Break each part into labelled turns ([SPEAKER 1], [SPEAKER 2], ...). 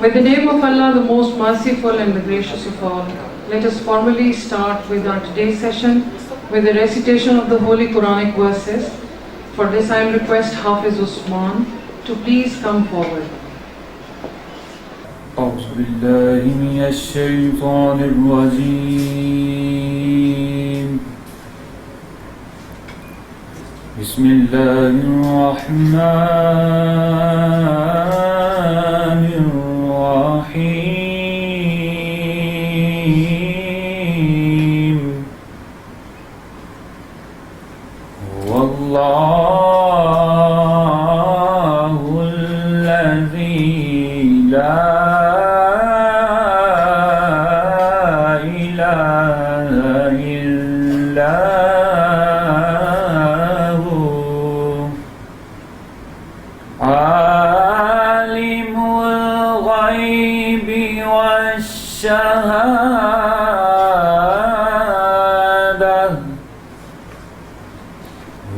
[SPEAKER 1] With the name of Allah, the most merciful and the gracious of all, let us formally start with our today's session with the recitation of the Holy Quranic verses. For this I will request Hafiz Usman to please come forward.
[SPEAKER 2] أعوذ بالله من الشيطان الرجيم بسم الله الرحمن الرحيم هو الله الذي لا عالم الغيب والشهادة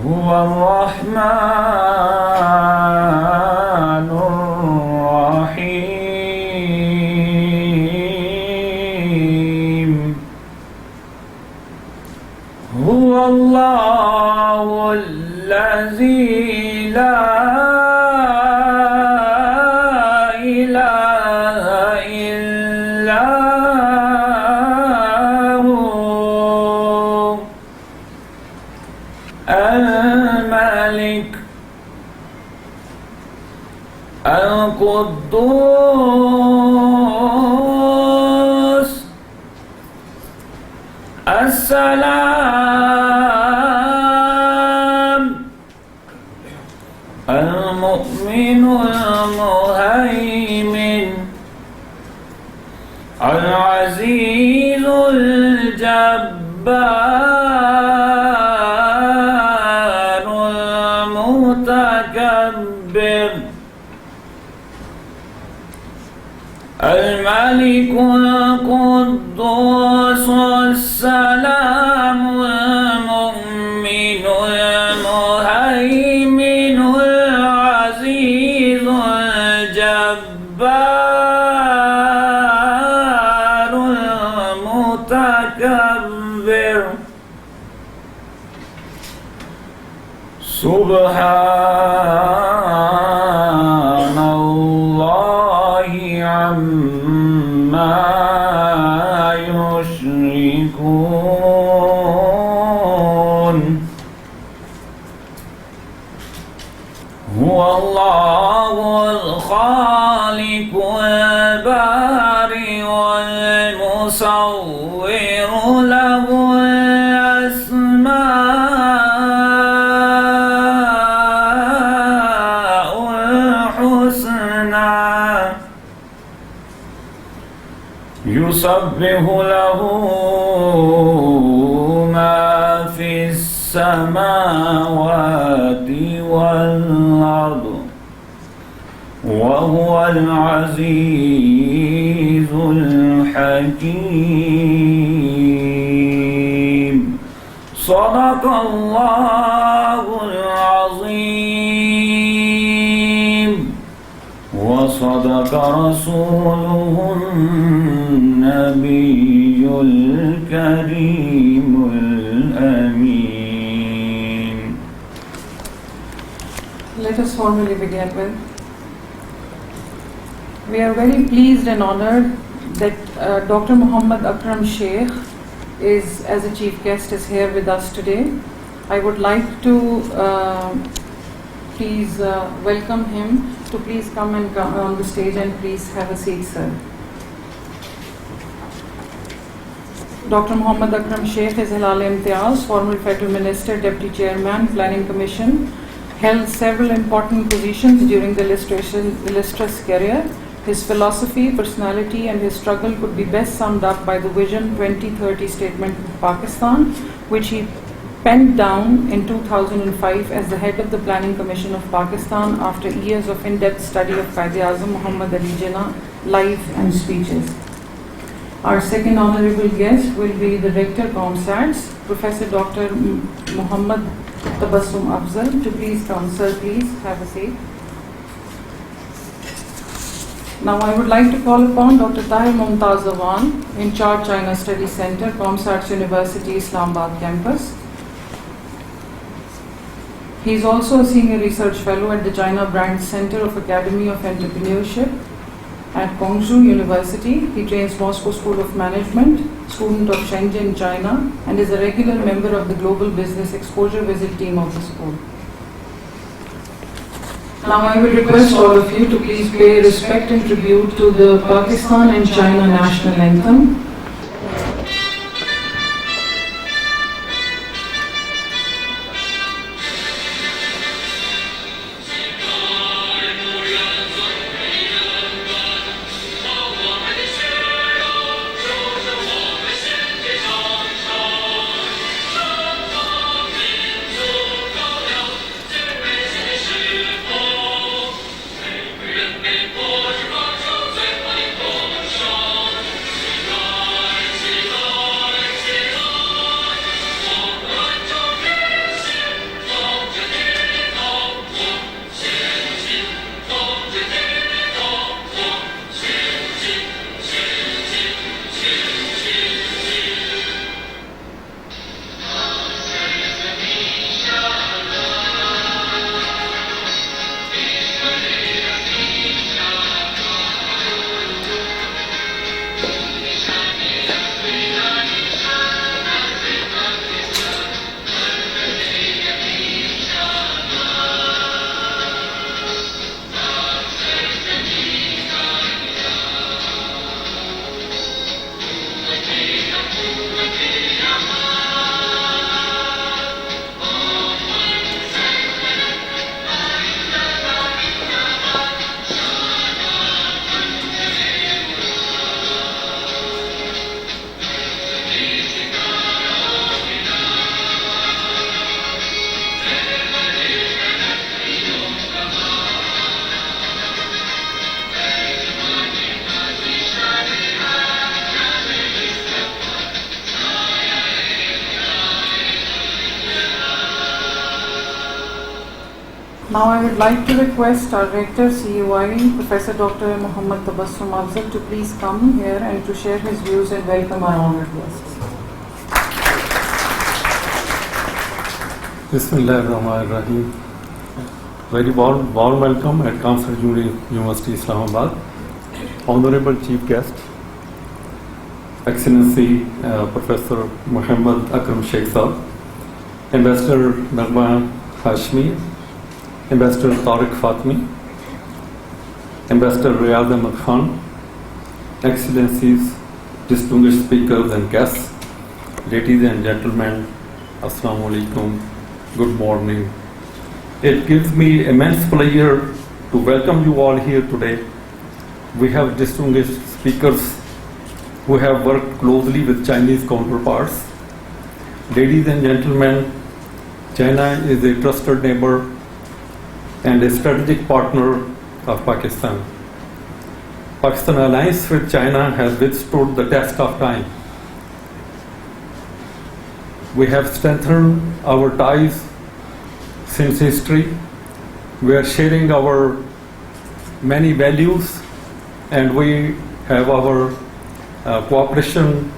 [SPEAKER 2] هو الرحمن الرحيم هو الله الذي لا الملك القدوس السلام المؤمن المهيمن العزيز الجبار المتكبر الملك القدوس السلام المؤمن المهيمن العزيز الجبار المتكبر سبحان الله عما يشركون هو الله الخالق البارئ والمصور له الأسماء الحسنى يسبح له ما في السماوات والأرض وهو العزيز الحكيم صدق الله العظيم وصدق رسوله النبي الكريم الأمين.
[SPEAKER 1] Let us formally begin with. We are very pleased and honored that Dr. Muhammad Akram Sheikh is, as a chief guest, is here with us today. I would like to please welcome him to please come and come on the stage and please have a seat, sir. Dr. Muhammad Akram Sheikh is Hilal Imtiaz, former Federal Minister, Deputy Chairman, Planning Commission, held several important positions during the illustrious career. His philosophy, personality and his struggle could be best summed up by the Vision 2030 statement of Pakistan, which he penned down in 2005 as the head of the Planning Commission of Pakistan after years of in-depth study of Quaid-e-Azam Muhammad Ali Jinnah life and speeches. Our second honorable guest will be the Rector ComStats, Professor Dr. Muhammad Tabassum Afzal. To please come, sir, please have a seat. Now I would like to call upon Dr. Tahir Mumtaz Awan, in charge China Studies Center, ComSarts University, Islamabad campus. He is also a senior research fellow at the China Brand Center of Academy of Entrepreneurship at Guangzhou University. He trains Moscow School of Management, student of Shenzhen, China, and is a regular member of the Global Business Exposure Visit team of the school. Now I will request all of you to please pay respect and tribute to the Pakistan and China national anthem. Now I would like to request our Rector, CUI, Professor Dr. Muhammad Tabassum Afzal, to please come here and to share his views and welcome our honored guests.
[SPEAKER 3] Bismillahirrahmanirrahim. Very warm welcome at ComSarts University, Islamabad. Honorable Chief Guest, Excellency Professor Muhammad Akram Sheikh Saab, Ambassador Nagma Hashmi, Ambassador Tariq Fatmi, Ambassador Riyad Ahmad Khan, Excellencies, distinguished speakers and guests, ladies and gentlemen, Assalamu alaikum, good morning. It gives me immense pleasure to welcome you all here today. We have distinguished speakers who have worked closely with Chinese counterparts. Ladies and gentlemen, China is a trusted neighbor and a strategic partner of Pakistan. Pakistan alliance with China has withstood the test of time. We have strengthened our ties since history. We are sharing our many values and we have our cooperation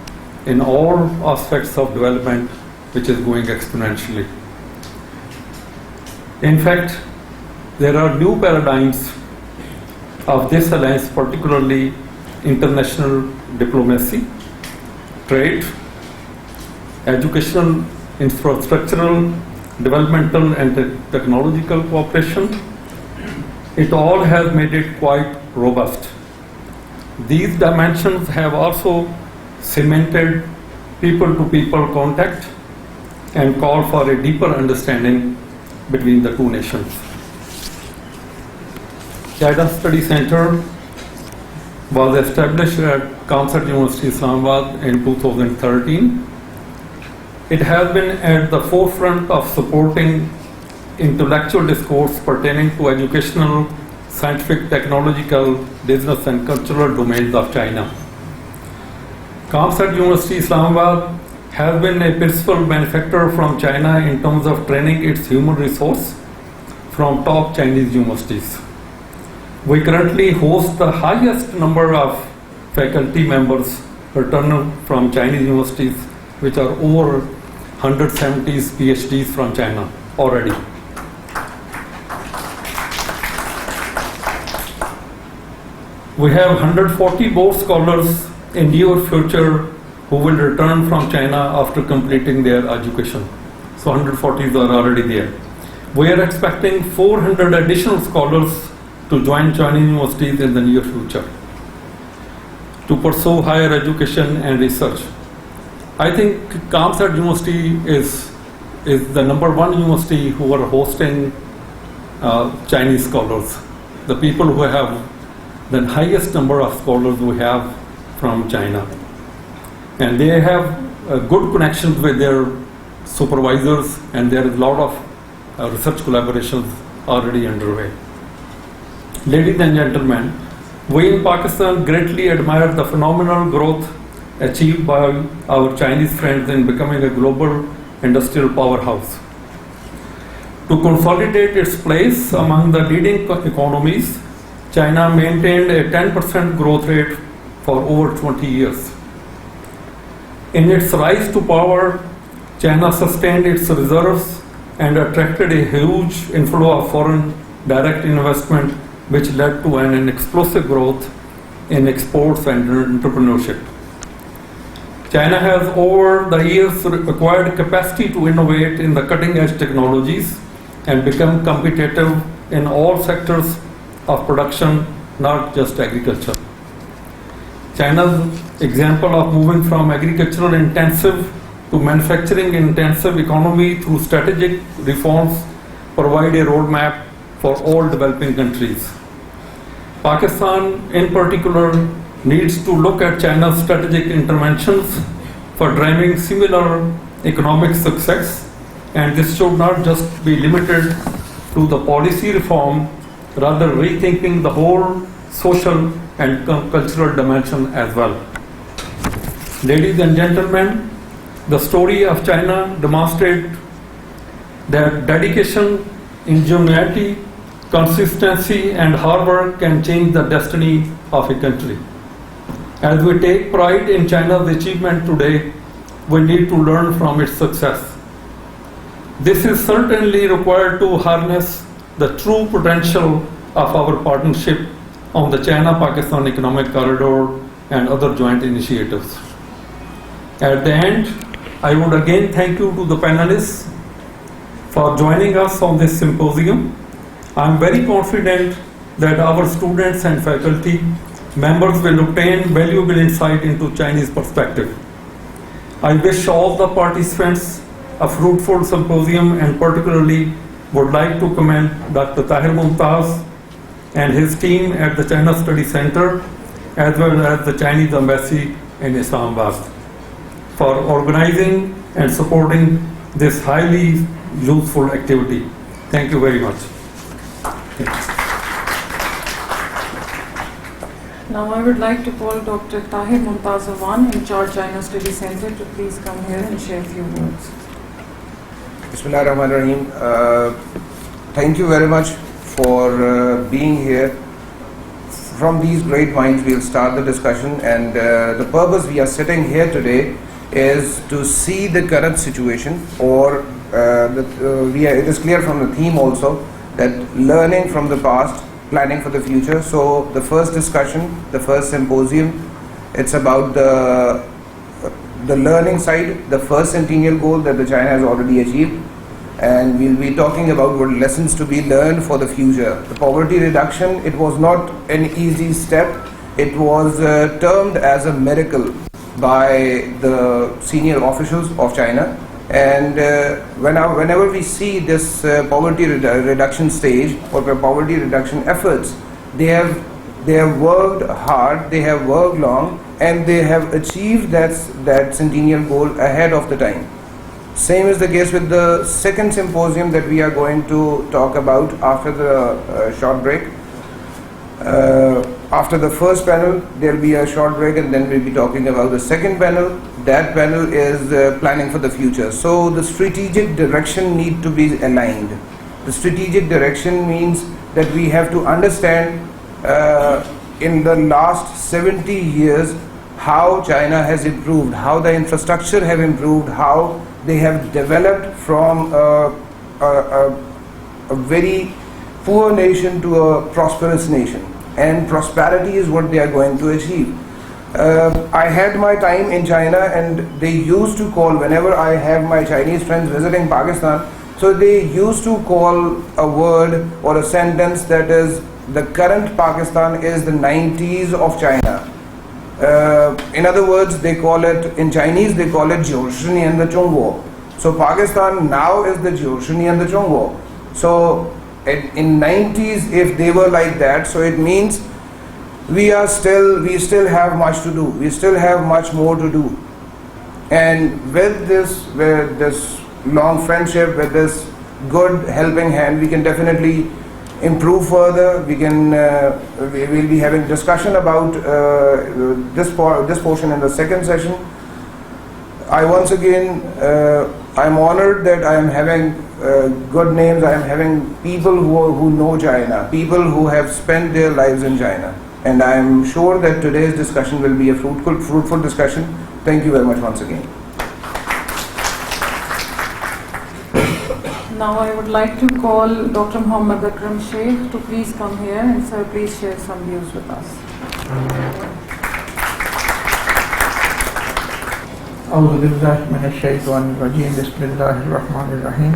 [SPEAKER 3] in all aspects of development, which is going exponentially. In fact, there are new paradigms of this alliance, particularly international diplomacy, trade, educational, infrastructural, developmental and technological cooperation. It all has made it quite robust. These dimensions have also cemented people-to-people contact and call for a deeper understanding between the two nations. China Studies Center was established at ComSarts University, Islamabad in 2013. It has been at the forefront of supporting intellectual discourse pertaining to educational, scientific, technological, business and cultural domains of China. ComSarts University, Islamabad has been a principal benefactor from China in terms of training its human resource from top Chinese universities. We currently host the highest number of faculty members returning from Chinese universities, which are over 170 PhDs from China already. We have 140 board scholars in near future who will return from China after completing their education. So 140s are already there. We are expecting 400 additional scholars to join Chinese universities in the near future to pursue higher education and research. I think Kamsat University is the number one university who are hosting Chinese scholars. The people who have the highest number of scholars we have from China. And they have good connections with their supervisors, and there is a lot of research collaborations already underway. Ladies and gentlemen, we in Pakistan greatly admire the phenomenal growth achieved by our Chinese friends in becoming a global industrial powerhouse. To consolidate its place among the leading economies, China maintained a 10% growth rate for over 20 years. In its rise to power, China sustained its reserves and attracted a huge inflow of foreign direct investment, which led to an explosive growth in exports and entrepreneurship. China has over the years acquired capacity to innovate in the cutting edge technologies and become competitive in all sectors of production, not just agriculture. China's example of moving from agricultural intensive to manufacturing intensive economy through strategic reforms provide a roadmap for all developing countries. Pakistan in particular needs to look at China's strategic interventions for driving similar economic success, and this should not just be limited to the policy reform, rather rethinking the whole social and cultural dimension as well. Ladies and gentlemen, the story of China demonstrates that dedication, ingenuity, consistency and hard work can change the destiny of a country. As we take pride in China's achievement today, we need to learn from its success. This is certainly required to harness the true potential of our partnership on the China-Pakistan Economic Corridor and other joint initiatives. At the end, I would again thank you to the panelists for joining us on this symposium. I am very confident that our students and faculty members will obtain valuable insight into Chinese perspective. I wish all the participants a fruitful symposium, and particularly would like to commend Dr. Tahir Mumtaz and his team at the China Study Center, as well as the Chinese Embassy in Islamabad, for organizing and supporting this highly useful activity. Thank you very much.
[SPEAKER 1] Now I would like to call Dr. Tahir Mumtaz Awan, in charge China Study Center, to please come here and share a few words.
[SPEAKER 4] Bismillahirrahmanirrahim. Thank you very much for being here. From these great minds we'll start the discussion, and the purpose we are sitting here today is to see the current situation, or it is clear from the theme also that learning from the past, planning for the future. So the first discussion, the first symposium, it's about the learning side, the first Centennial goal that the China has already achieved, and we'll be talking about what lessons to be learned for the future. The poverty reduction, it was not an easy step. It was termed as a miracle by the senior officials of China, and whenever we see this poverty reduction stage or poverty reduction efforts, they have worked hard, they have worked long, and they have achieved that Centennial goal ahead of the time. Same is the case with the second symposium that we are going to talk about after the short break. After the first panel, there will be a short break, and then we'll be talking about the second panel. That panel is planning for the future. So the strategic direction need to be aligned. The strategic direction means that we have to understand in the last 70 years how China has improved, how the infrastructure have improved, how they have developed from a very poor nation to a prosperous nation, and prosperity is what they are going to achieve. I had my time in China, and they used to call, whenever I have my Chinese friends visiting Pakistan, so they used to call a word or a sentence that is, the current Pakistan is the 90s of China. In other words, they call it, in Chinese they call it Joshini and the Chongguo. So Pakistan now is the Joshini and the Chongguo. So in 90s, if they were like that, so it means we still have much to do. We still have much more to do. And with this long friendship, with this good helping hand, we can definitely improve further. We will be having discussion about this portion in the second session. I once again, I'm honored that I am having good names. I am having people who know China, people who have spent their lives in China, and I am sure that today's discussion will be a fruitful discussion. Thank you very much once again.
[SPEAKER 1] Now I would like to call Dr. Muhammad Akram Sheikh to please come here, and sir, please share some views with us.
[SPEAKER 5] أعوذ بالله من الشيطان الرجيم بسم الله الرحمن الرحيم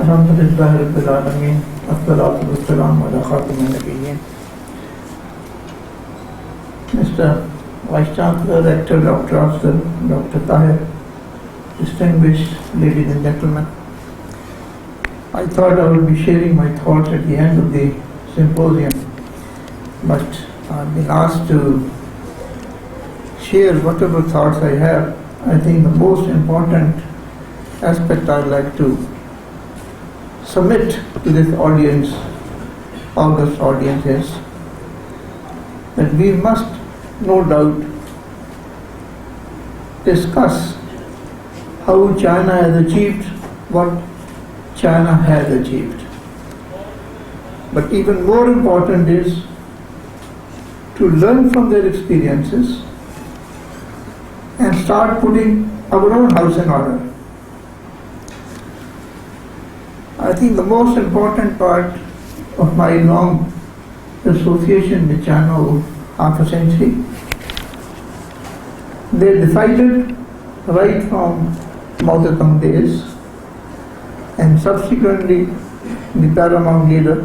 [SPEAKER 5] الحمد لله رب العالمين والصلاة والسلام على خاتم النبيين. Mr. Vice Chancellor, Rector, Dr. Afzal, Dr. Tahir, distinguished ladies and gentlemen, I thought I would be sharing my thoughts at the end of the symposium, but I've been asked to share whatever thoughts I have. I think the most important aspect I'd like to submit to this audience, august audience, is that we must no doubt discuss how China has achieved what China has achieved. But even more important is to learn from their experiences and start putting our own house in order. I think the most important part of my long association with China over half a century, they decided right from Mao Zedong days and subsequently the paramount leader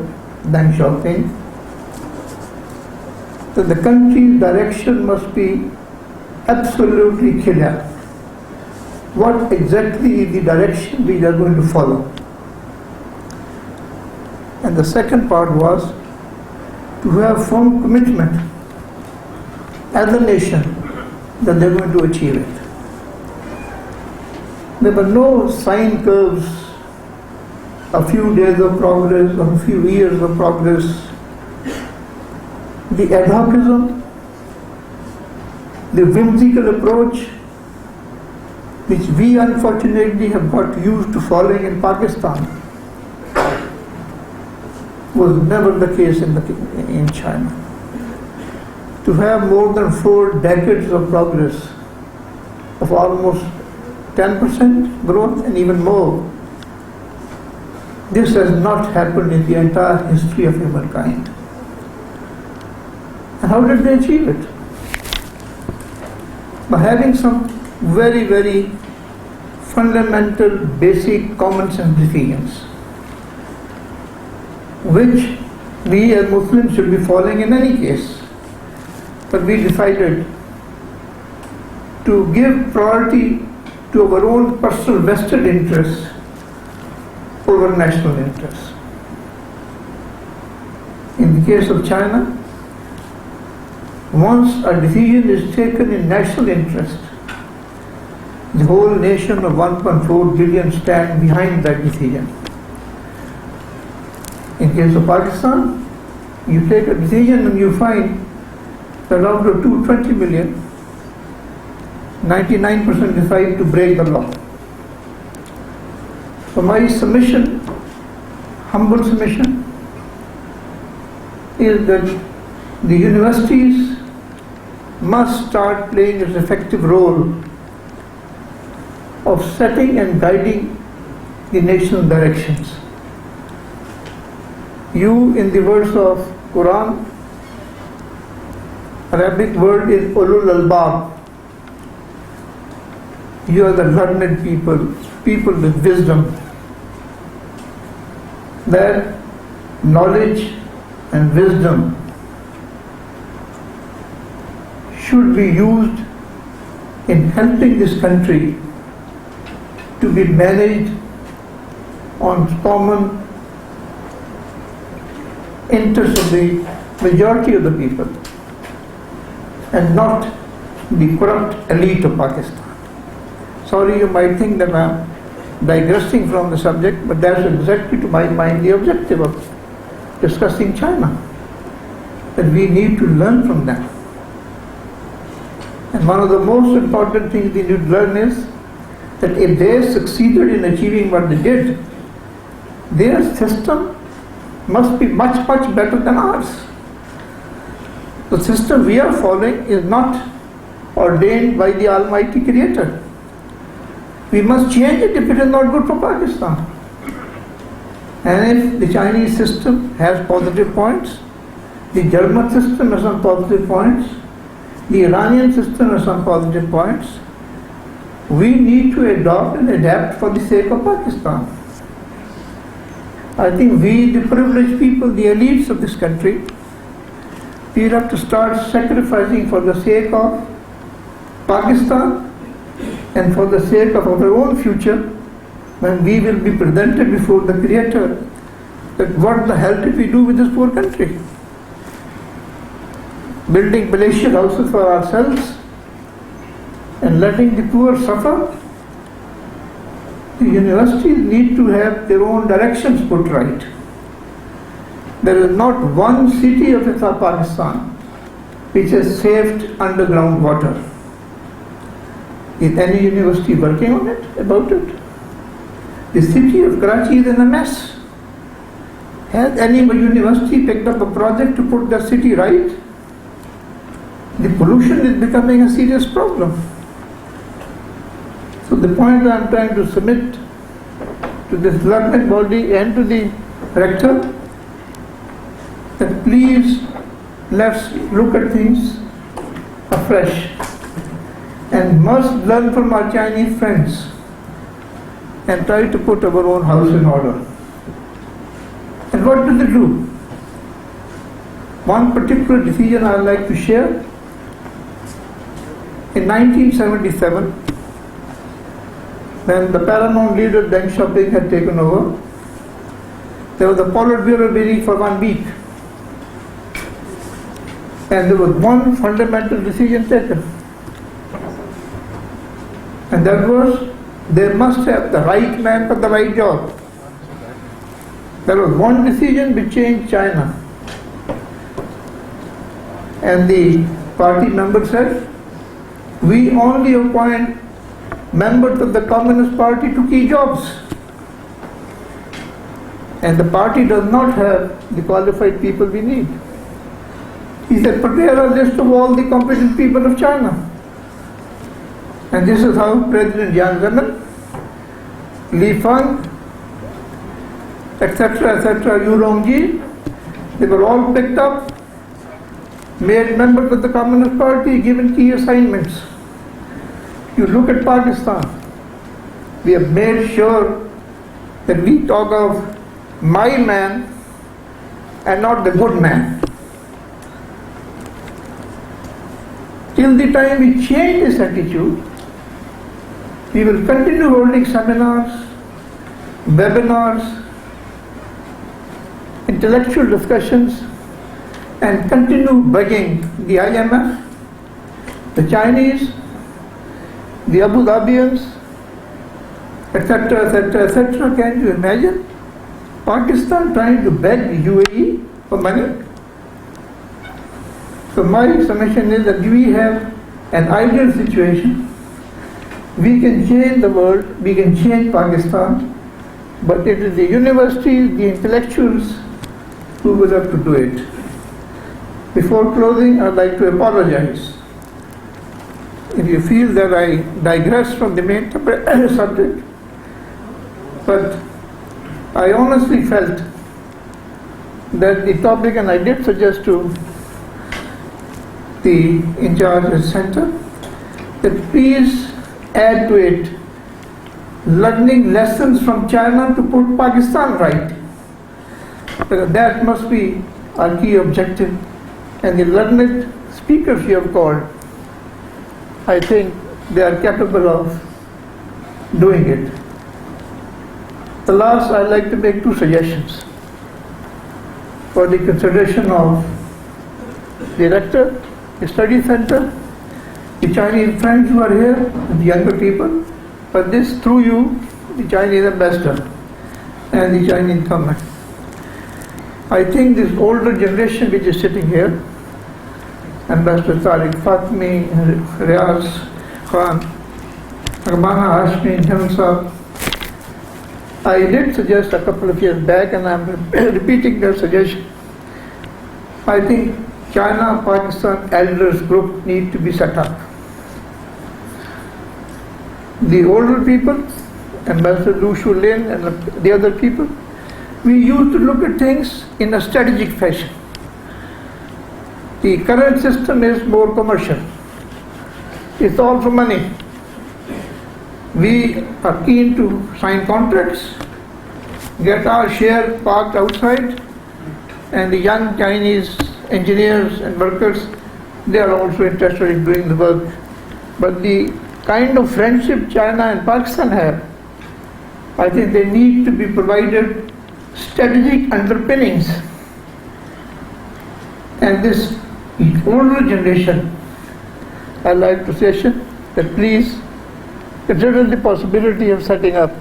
[SPEAKER 5] Deng Xiaoping, that the country's direction must be absolutely clear. What exactly is the direction we are going to follow? And the second part was to have firm commitment as a nation that they are going to achieve it. There were no sine curves, a few days of progress or a few years of progress. The ad hocism, the whimsical approach, which we unfortunately have got used to following in Pakistan, was never the case in China. To have more than 4 decades of progress, of almost 10% growth and even more, this has not happened in the entire history of humankind. And how did they achieve it? By having some very, very fundamental, basic, common sense decisions, which we as Muslims should be following in any case. But we decided to give priority to our own personal vested interests over national interests. In the case of China, once a decision is taken in national interest, the whole nation of 1.4 billion stand behind that decision. In case of Pakistan, you take a decision and you find that out of 220 million, 99% decide to break the law. So my submission, humble submission, is that the universities must start playing its effective role of setting and guiding the national directions. You, in the words of Quran, Arabic word is ulul albab. You are the learned people, people with wisdom. That knowledge and wisdom should be used in helping this country to be managed on common interests of the majority of the people and not the corrupt elite of Pakistan. Sorry, you might think that I am digressing from the subject, but that's exactly to my mind the objective of discussing China, that we need to learn from them. And one of the most important things we need to learn is that if they succeeded in achieving what they did, their system must be much, much better than ours. The system we are following is not ordained by the Almighty Creator. We must change it if it is not good for Pakistan. And if the Chinese system has positive points, the German system has some positive points, the Iranian system has some positive points, we need to adopt and adapt for the sake of Pakistan. I think we, the privileged people, the elites of this country, we have to start sacrificing for the sake of Pakistan and for the sake of our own future, when we will be presented before the Creator, that what the hell did we do with this poor country? Building palatial houses for ourselves and letting the poor suffer. The universities need to have their own directions put right. There is not one city of Pakistan which has saved underground water. Is any university working on it, about it? The city of Karachi is in a mess. Has any university picked up a project to put the city right? The pollution is becoming a serious problem. So the point I am trying to submit to this learned body and to the rector, that please let's look at things afresh and must learn from our Chinese friends and try to put our own house in order. And what do they do? One particular decision I would like to share. In 1977, when the paramount leader Deng Xiaoping had taken over, there was a Politburo meeting for 1 week. And there was one fundamental decision taken. And that was, they must have the right man for the right job. There was one decision which changed China. And the party member said, we only appoint members of the Communist Party to key jobs. And the party does not have the qualified people we need. He said, prepare a list of all the competent people of China. And this is how President Jiang Zemin, Li Feng, etc., Yu Rongji, they were all picked up, made members of the Communist Party, given key assignments. You look at Pakistan, we have made sure that we talk of my man and not the good man. Till the time we change this attitude, we will continue holding seminars, webinars, intellectual discussions, and continue begging the IMF, the Chinese, the Abu Dhabians, etc. Can you imagine Pakistan trying to beg the UAE for money? So my summation is that we have an ideal situation. We can change the world, we can change Pakistan, but it is the universities, the intellectuals who will have to do it. Before closing, I'd like to apologize if you feel that I digress from the main subject, but I honestly felt that the topic, and I did suggest to the in charge of the center, that please add to it learning lessons from China to put Pakistan right. Because that must be our key objective. And the learned speakers you have called, I think they are capable of doing it. The last, I'd like to make two suggestions for the consideration of the director, the study center, the Chinese friends who are here, and the younger people, but this through you, the Chinese ambassador and the Chinese government. I think this older generation which is sitting here, Ambassador Tariq Fatmi, Riaz Khan, Ramana Hashmi, Hamza, I did suggest a couple of years back, and I'm repeating that suggestion. I think China-Pakistan elders group need to be set up. The older people, Ambassador Lu Shulin and the other people, we used to look at things in a strategic fashion. The current system is more commercial. It's all for money. We are keen to sign contracts, get our share parked outside, and the young Chinese engineers and workers, they are also interested in doing the work. But the kind of friendship China and Pakistan have, I think they need to be provided strategic underpinnings. And this older generation, I'd like to say that please consider the possibility of setting up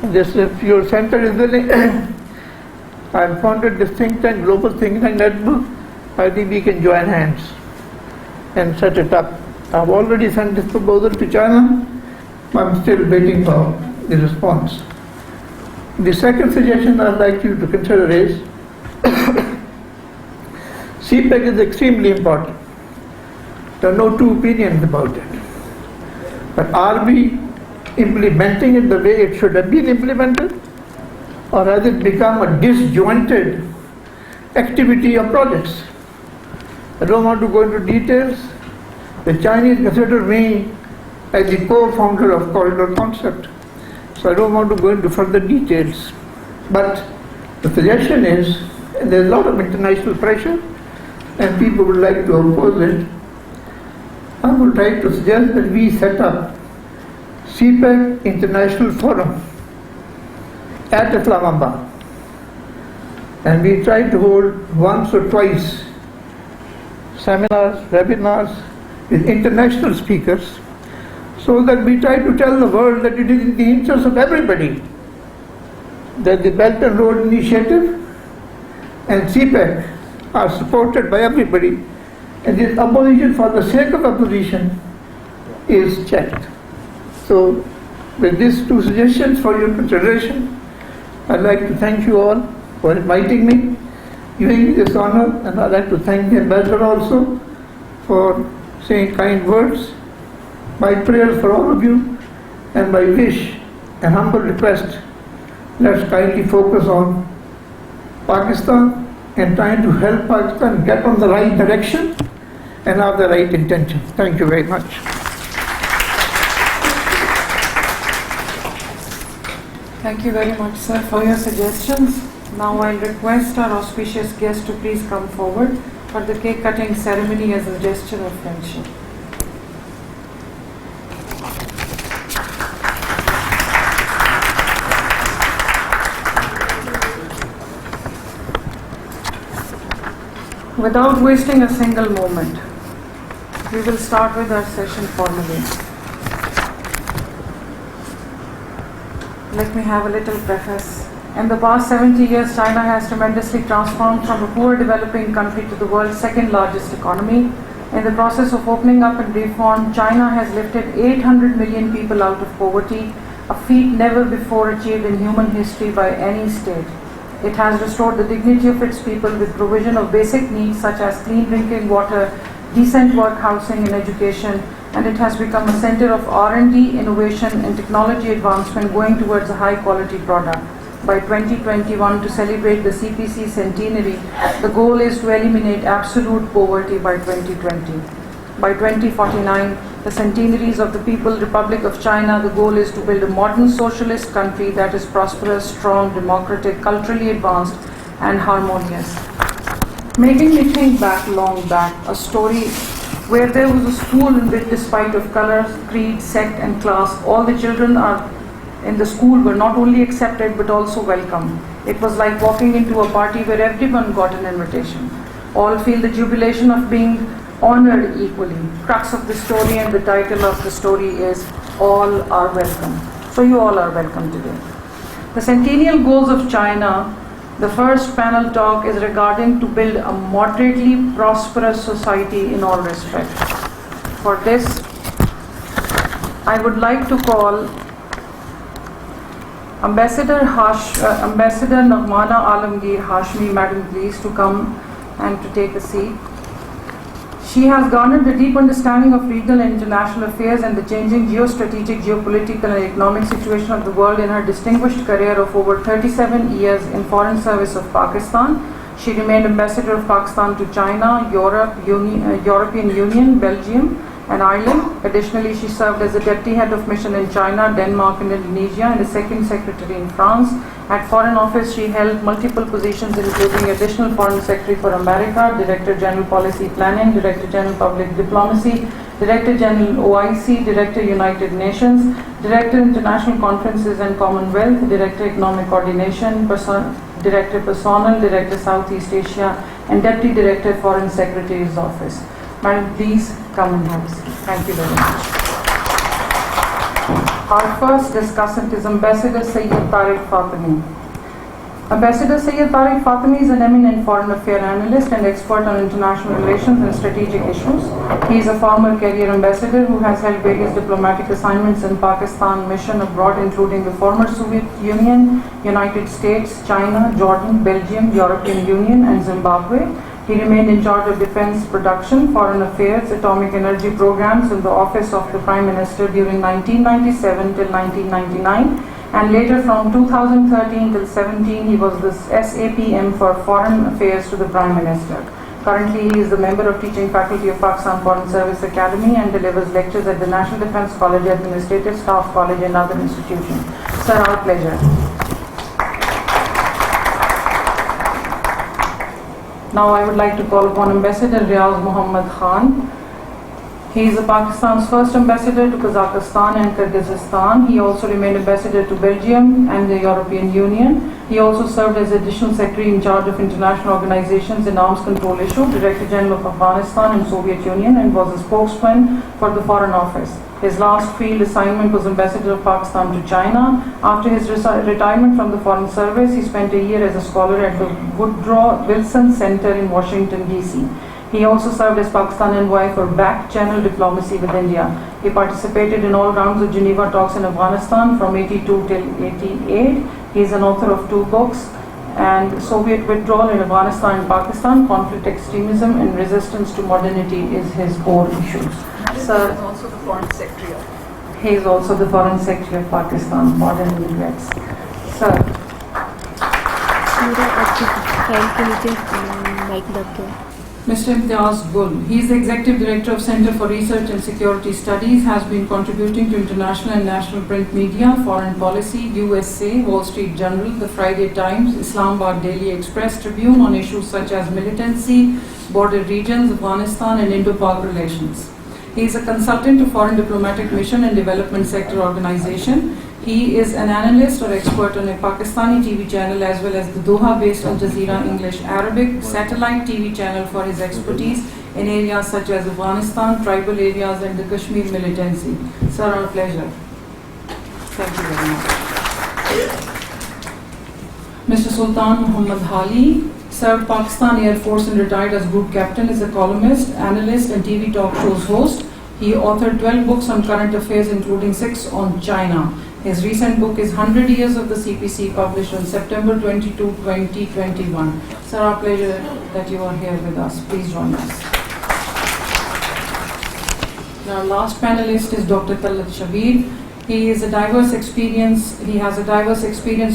[SPEAKER 5] this. If your center is willing, I've founded this think tank, global think tank network. I think we can join hands and set it up. I've already sent this proposal to China. I'm still waiting for the response. The second suggestion I'd like you to consider is CPEC is extremely important. There are no two opinions about it. But are we implementing it the way it should have been implemented? Or has it become a disjointed activity of projects? I don't want to go into details. The Chinese consider me as the co-founder of corridor concept. So I don't want to go into further details. But the suggestion is, and there's a lot of international pressure, and people would like to oppose it, I would like to suggest that we set up CPEC International Forum at Islamabad. And we try to hold once or twice seminars, webinars with international speakers, so that we try to tell the world that it is in the interest of everybody that the Belt and Road Initiative and CPEC are supported by everybody, and this opposition for the sake of opposition is checked. So with these two suggestions for your consideration, I'd like to thank you all for inviting me, giving me this honor, and I'd like to thank the ambassador also for saying kind words. My prayers for all of you, and my wish and humble request, let's kindly focus on Pakistan and trying to help Pakistan get on the right direction and have the right intention. Thank you very much.
[SPEAKER 1] Thank you very much, sir, for your suggestions. Now I'll request our auspicious guest to please come forward for the cake cutting ceremony as a gesture of friendship. Without wasting a single moment, we will start with our session formally. Let me have a little preface. In the past 70 years, China has tremendously transformed from a poor developing country to the world's second largest economy. In the process of opening up and reform, China has lifted 800 million people out of poverty, a feat never before achieved in human history by any state. It has restored the dignity of its people with provision of basic needs such as clean drinking water, decent work, housing and education, and it has become a center of R&D, innovation and technology advancement going towards a high quality product. By 2021, to celebrate the CPC centenary, the goal is to eliminate absolute poverty by 2020. By 2049, the centenaries of the People's Republic of China, the goal is to build a modern socialist country that is prosperous, strong, democratic, culturally advanced and harmonious. Making me think back, long back, a story where there was a school in which, despite of color, creed, sect and class, all the children in the school were not only accepted but also welcome. It was like walking into a party where everyone got an invitation. All feel the jubilation of being honored equally. Crux of the story and the title of the story is All Are Welcome. So you all are welcome today. The Centennial Goals of China, the first panel talk is regarding to build a moderately prosperous society in all respects. For this, I would like to call Ambassador Nagmana Alamgir Hashmi, Madam, please to come and to take a seat. She has garnered a deep understanding of regional and international affairs and the changing geostrategic, geopolitical and economic situation of the world in her distinguished career of over 37 years in Foreign Service of Pakistan. She remained Ambassador of Pakistan to China, European Union, Belgium and Ireland. Additionally, she served as the Deputy Head of Mission in China, Denmark and Indonesia and the Second Secretary in France. At Foreign Office, she held multiple positions including Additional Foreign Secretary for America, Director General Policy Planning, Director General Public Diplomacy, Director General OIC, Director United Nations, Director International Conferences and Commonwealth, Director Economic Coordination, Director Personnel, Director Southeast Asia and Deputy Director Foreign Secretary's Office. Madam, please come and have a seat. Thank you very much. Our first discussant is Ambassador Syed Tariq Fatemi. Ambassador Syed Tariq Fatemi is an eminent foreign affairs analyst and expert on international relations and strategic issues. He is a former career ambassador who has held various diplomatic assignments in Pakistan, mission abroad including the former Soviet Union, United States, China, Jordan, Belgium, European Union and Zimbabwe. He remained in charge of defense production, foreign affairs, atomic energy programs in the office of the Prime Minister during 1997 till 1999 and later from 2013 till 17 he was the SAPM for foreign affairs to the Prime Minister. Currently he is a member of teaching faculty of Pakistan Foreign Service Academy and delivers lectures at the National Defence College, Administrative Staff College and other institutions. Sir, our pleasure. Now I would like to call upon Ambassador Riaz Muhammad Khan. He is Pakistan's first ambassador to Kazakhstan and Kyrgyzstan. He also remained ambassador to Belgium and the European Union. He also served as additional secretary in charge of international organizations and arms control issue, Director General of Afghanistan and Soviet Union, and was a spokesman for the Foreign Office. His last field assignment was ambassador of Pakistan to China. After his retirement from the Foreign Service, he spent a year as a scholar at the Woodrow Wilson Center in Washington, D.C. He also served as Pakistan envoy for back-channel diplomacy with India. He participated in all rounds of Geneva talks in Afghanistan from 82 till 88. He is an author of 2 books, and Soviet withdrawal in Afghanistan and Pakistan, conflict, extremism and resistance to modernity is his core issues. Sir,
[SPEAKER 6] he is also the Foreign Secretary.
[SPEAKER 1] He is also the Foreign Secretary of Pakistan, modern regrets. Sir. Mr. Imtiaz Gul, he is the Executive Director of Center for Research and Security Studies, has been contributing to international and national print media, foreign policy, USA, Wall Street Journal, the Friday Times, Islamabad Daily Express, Tribune on issues such as militancy, border regions, Afghanistan and Indo-Pak relations. He is a consultant to Foreign Diplomatic Mission and Development Sector Organization. He is an analyst or expert on a Pakistani TV channel as well as the Doha-based Al Jazeera English Arabic satellite TV channel for his expertise in areas such as Afghanistan, tribal areas and the Kashmir militancy. Sir, our pleasure. Thank you very much. Mr. Sultan Muhammad Hali served Pakistan Air Force and retired as group captain, is a columnist, analyst and TV talk shows host. He authored 12 books on current affairs including 6 on China. His recent book is 100 Years of the CPC, published on September 22, 2021. Sir, our pleasure that you are here with us. Please join us. Our last panelist is Dr. Talat Shabir. He has a diverse experience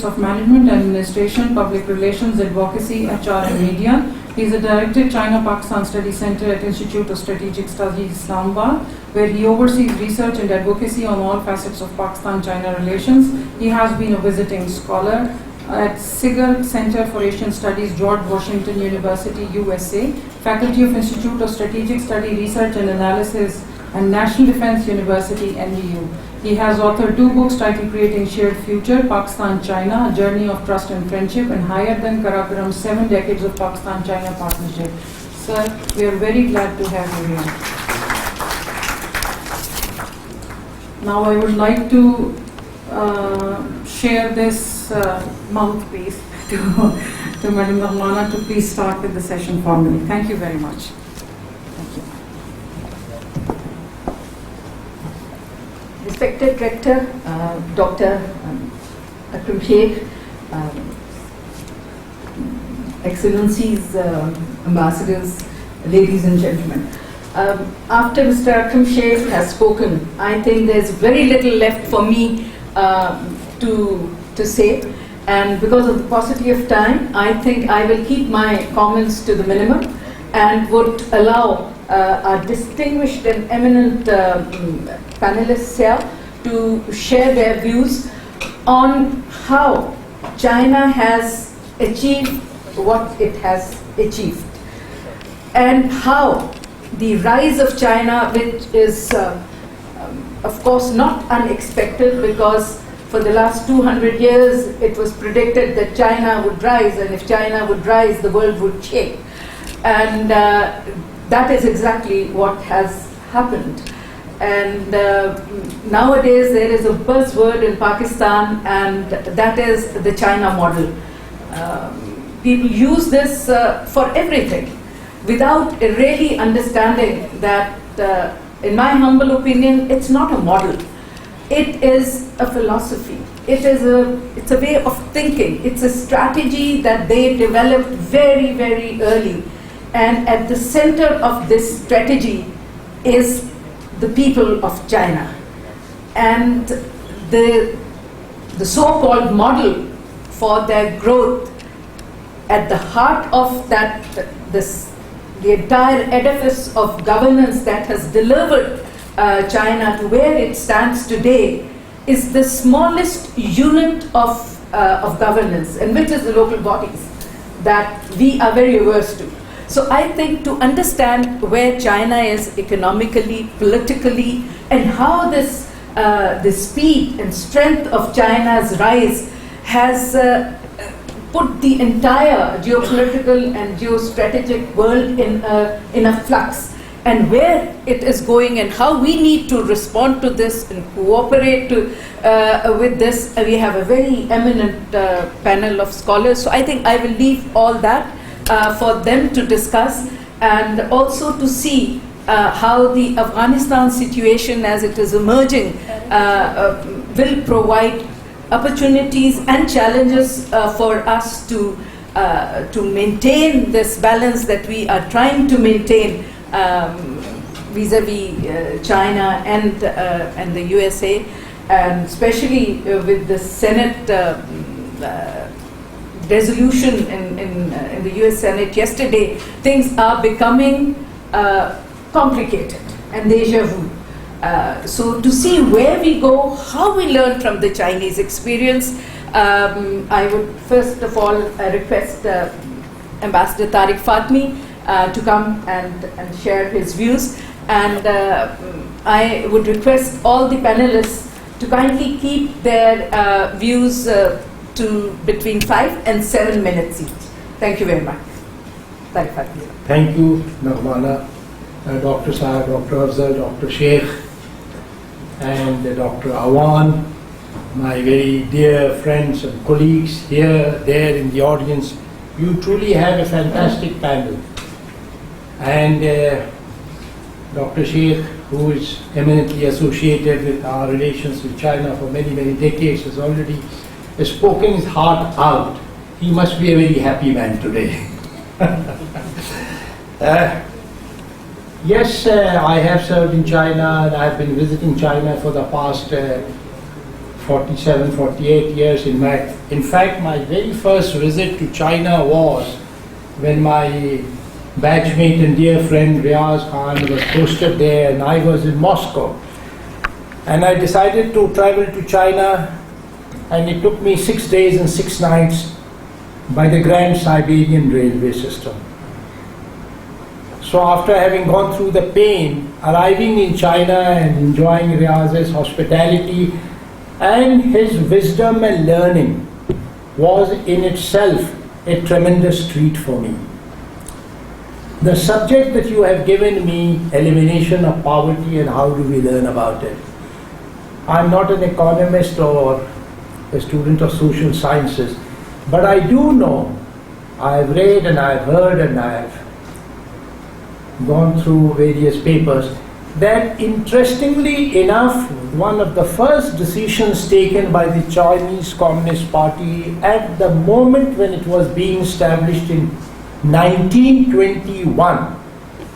[SPEAKER 1] of management, administration, public relations, advocacy, HR and media. He is a director at China-Pakistan Study Center at Institute of Strategic Studies, Islamabad, where he oversees research and advocacy on all facets of Pakistan-China relations. He has been a visiting scholar at Sigal Center for Asian Studies, George Washington University, USA, Faculty of Institute of Strategic Study, Research and Analysis, and National Defense University, NDU. He has authored 2 books titled Creating Shared Future, Pakistan-China, A Journey of Trust and Friendship, and Higher Than Karakoram, 7 Decades of Pakistan-China Partnership. Sir, we are very glad to have you here. Now I would like to share this mouthpiece to Madam Rahmana to please start with the session formally. Thank you very much. Thank you.
[SPEAKER 6] Respected Director, Dr. Akram Sheikh, Excellencies, Ambassadors, ladies and gentlemen. After Mr. Akram Sheikh has spoken, I think there's very little left for me to say, and because of the paucity of time, I think I will keep my comments to the minimum and would allow our distinguished and eminent panelists here to share their views on how China has achieved what it has achieved, and how the rise of China, which is of course not unexpected, because for the last 200 years it was predicted that China would rise, and if China would rise, the world would shake. And that is exactly what has happened. And nowadays there is a buzzword in Pakistan, and that is the China model. People use this for everything without really understanding that, in my humble opinion, it's not a model. It is a philosophy. It's a way of thinking. It's a strategy that they developed very, very early. And at the center of this strategy is the people of China. And the so-called model for their growth, at the heart of that, the entire edifice of governance that has delivered China to where it stands today, is the smallest unit of governance, and which is the local bodies that we are very averse to. So I think to understand where China is economically, politically, and how the speed and strength of China's rise has put the entire geopolitical and geostrategic world in a flux, and where it is going and how we need to respond to this and cooperate with this. We have a very eminent panel of scholars, so I think I will leave all that for them to discuss, and also to see how the Afghanistan situation as it is emerging will provide opportunities and challenges for us to maintain this balance that we are trying to maintain vis-a-vis China and the USA, and especially with the Senate resolution in the US Senate yesterday. Things are becoming complicated and déjà vu. So to see where we go, how we learn from the Chinese experience, I would first of all request Ambassador Tariq Fatmi to come and share his views, and I would request all the panelists to kindly keep their views to between 5 and 7 minutes each. Thank you very much. Tariq Fatmi.
[SPEAKER 7] Thank you, Nagmana, Dr. Saab, Dr. Afzal, Dr. Sheikh, and Dr. Awan, my very dear friends and colleagues here, there in the audience. You truly have a fantastic panel. And Dr. Sheikh, who is eminently associated with our relations with China for many, many decades, has already spoken his heart out. He must be a very happy man today. Yes, I have served in China and I have been visiting China for the past 47, 48 years. In fact, my very first visit to China was when my batchmate and dear friend Riaz Khan was posted there and I was in Moscow. And I decided to travel to China, and it took me 6 days and 6 nights by the Grand Siberian Railway system. So after having gone through the pain, arriving in China and enjoying Riaz's hospitality and his wisdom and learning was in itself a tremendous treat for me. The subject that you have given me, elimination of poverty and how do we learn about it. I'm not an economist or a student of social sciences, but I do know, I've read and I've heard and I've gone through various papers, that interestingly enough, one of the first decisions taken by the Chinese Communist Party at the moment when it was being established in 1921,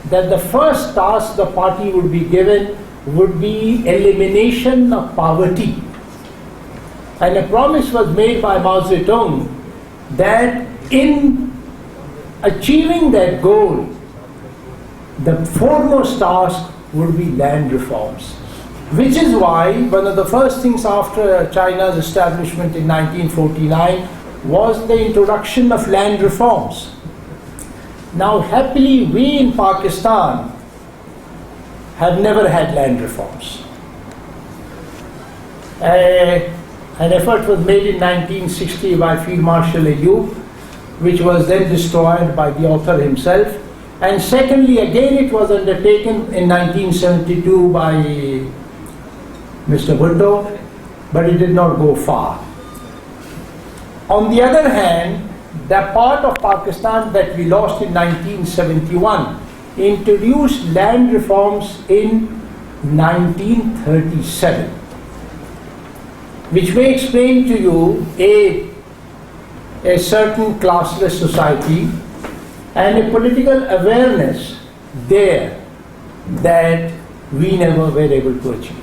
[SPEAKER 7] that the first task the party would be given would be elimination of poverty. And a promise was made by Mao Zedong that in achieving that goal, the foremost task would be land reforms. Which is why one of the first things after China's establishment in 1949 was the introduction of land reforms. Now happily we in Pakistan have never had land reforms. An effort was made in 1960 by Field Marshal Ayub, which was then destroyed by the author himself. And secondly, again it was undertaken in 1972 by Mr. Bhutto, but it did not go far. On the other hand, the part of Pakistan that we lost in 1971 introduced land reforms in 1937, which may explain to you a certain classless society and a political awareness there that we never were able to achieve.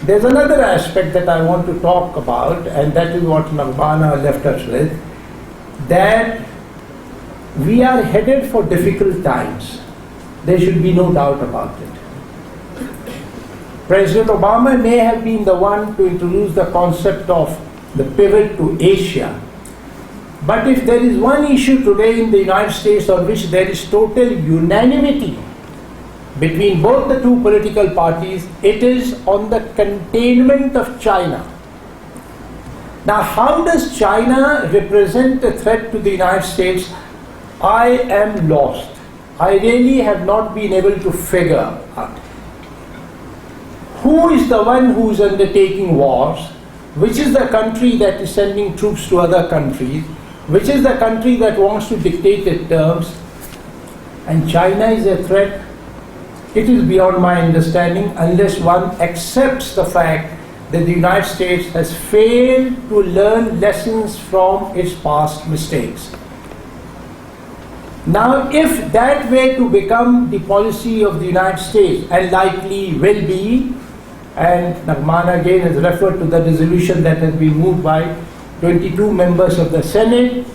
[SPEAKER 7] There's another aspect that I want to talk about, and that is what Nagbana left us with, that we are headed for difficult times. There should be no doubt about it. President Obama may have been the one to introduce the concept of the pivot to Asia. But if there is one issue today in the United States on which there is total unanimity between both the two political parties, it is on the containment of China. Now, how does China represent a threat to the United States? I am lost. I really have not been able to figure out. Who is the one who is undertaking wars? Which is the country that is sending troops to other countries? Which is the country that wants to dictate its terms? And China is a threat. It is beyond my understanding unless one accepts the fact that the United States has failed to learn lessons from its past mistakes. Now, if that were to become the policy of the United States, and likely will be, and Nagmana again has referred to the resolution that has been moved by 22 members of the Senate,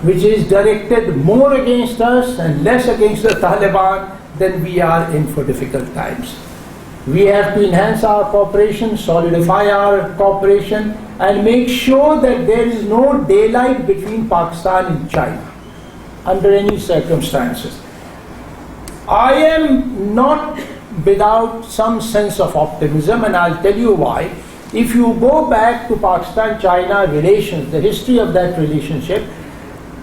[SPEAKER 7] which is directed more against us and less against the Taliban, then we are in for difficult times. We have to enhance our cooperation, solidify our cooperation, and make sure that there is no daylight between Pakistan and China under any circumstances. I am not without some sense of optimism, and I'll tell you why. If you go back to Pakistan-China relations, the history of that relationship,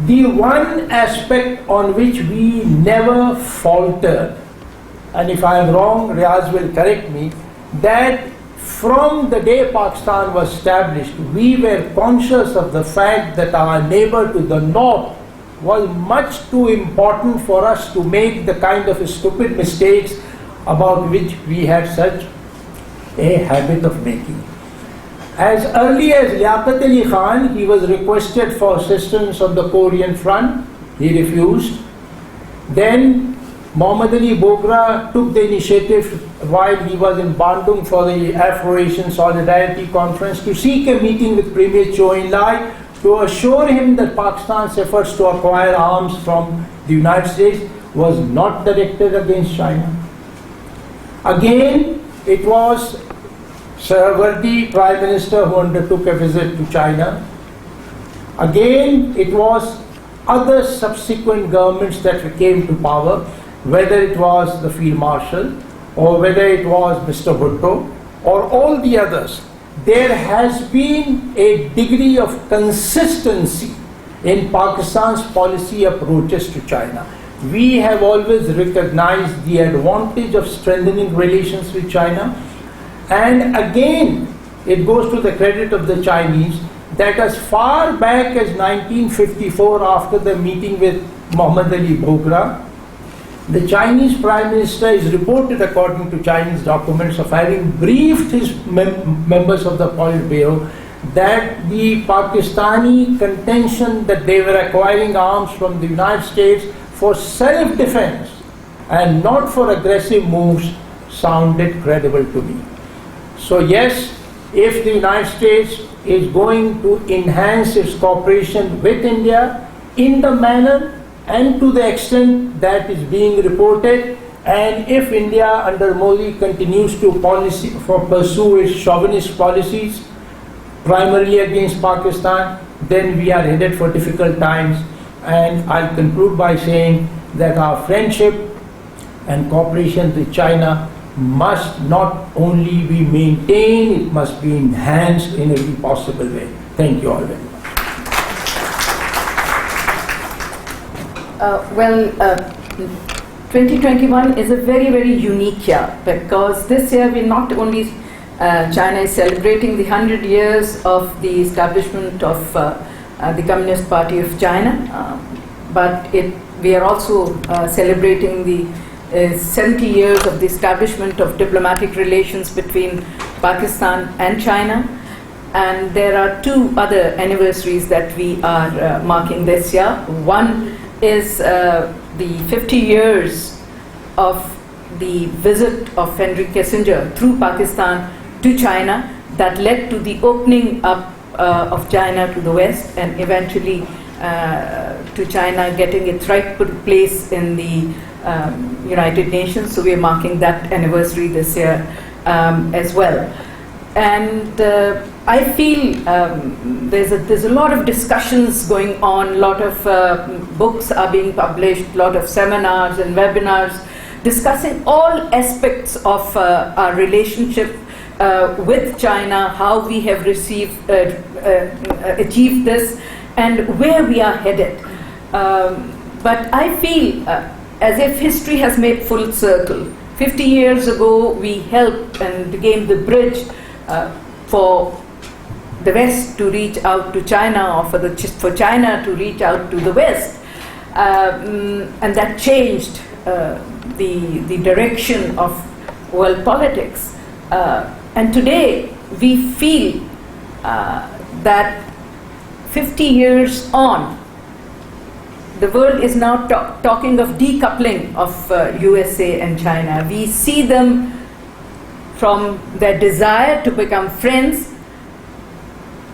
[SPEAKER 7] the one aspect on which we never faltered, and if I am wrong, Riaz will correct me, that from the day Pakistan was established, we were conscious of the fact that our neighbor to the north was much too important for us to make the kind of stupid mistakes about which we had such a habit of making. As early as Liaquat Ali Khan, he was requested for assistance on the Korean front. He refused. Then Muhammad Ali Bogra took the initiative while he was in Bandung for the Afro-Asian Solidarity Conference to seek a meeting with Premier Zhou Enlai to assure him that Pakistan's efforts to acquire arms from the United States was not directed against China. Again, it was Sarawardi, Prime Minister, who undertook a visit to China. Again, it was other subsequent governments that came to power, whether it was the Field Marshal or whether it was Mr. Bhutto or all the others. There has been a degree of consistency in Pakistan's policy approaches to China. We have always recognized the advantage of strengthening relations with China. And again, it goes to the credit of the Chinese that as far back as 1954, after the meeting with Muhammad Ali Bogra, the Chinese Prime Minister is reported, according to Chinese documents, of having briefed his members of the Politburo that the Pakistani contention that they were acquiring arms from the United States for self-defense and not for aggressive moves sounded credible to me. So yes, if the United States is going to enhance its cooperation with India in the manner and to the extent that is being reported, and if India under Modi continues to pursue its chauvinist policies primarily against Pakistan, then we are headed for difficult times. And I'll conclude by saying that our friendship and cooperation with China must not only be maintained, it must be enhanced in every possible way. Thank you all very much.
[SPEAKER 6] 2021 is a very, very unique year, because this year we not only China is celebrating the 100 years of the establishment of the Communist Party of China, but we are also celebrating the 70 years of the establishment of diplomatic relations between Pakistan and China. And there are two other anniversaries that we are marking this year. One is the 50 years of the visit of Henry Kissinger through Pakistan to China that led to the opening up of China to the West, and eventually to China getting its rightful place in the United Nations. So we are marking that anniversary this year as well. And I feel there's a lot of discussions going on, a lot of books are being published, a lot of seminars and webinars discussing all aspects of our relationship with China, how we have achieved this, and where we are headed. But I feel as if history has made full circle. 50 years ago, we helped and became the bridge for the West to reach out to China, or for China to reach out to the West. And that changed the direction of world politics. And today, we feel that 50 years on, the world is now talking of decoupling of USA and China. We see them from their desire to become friends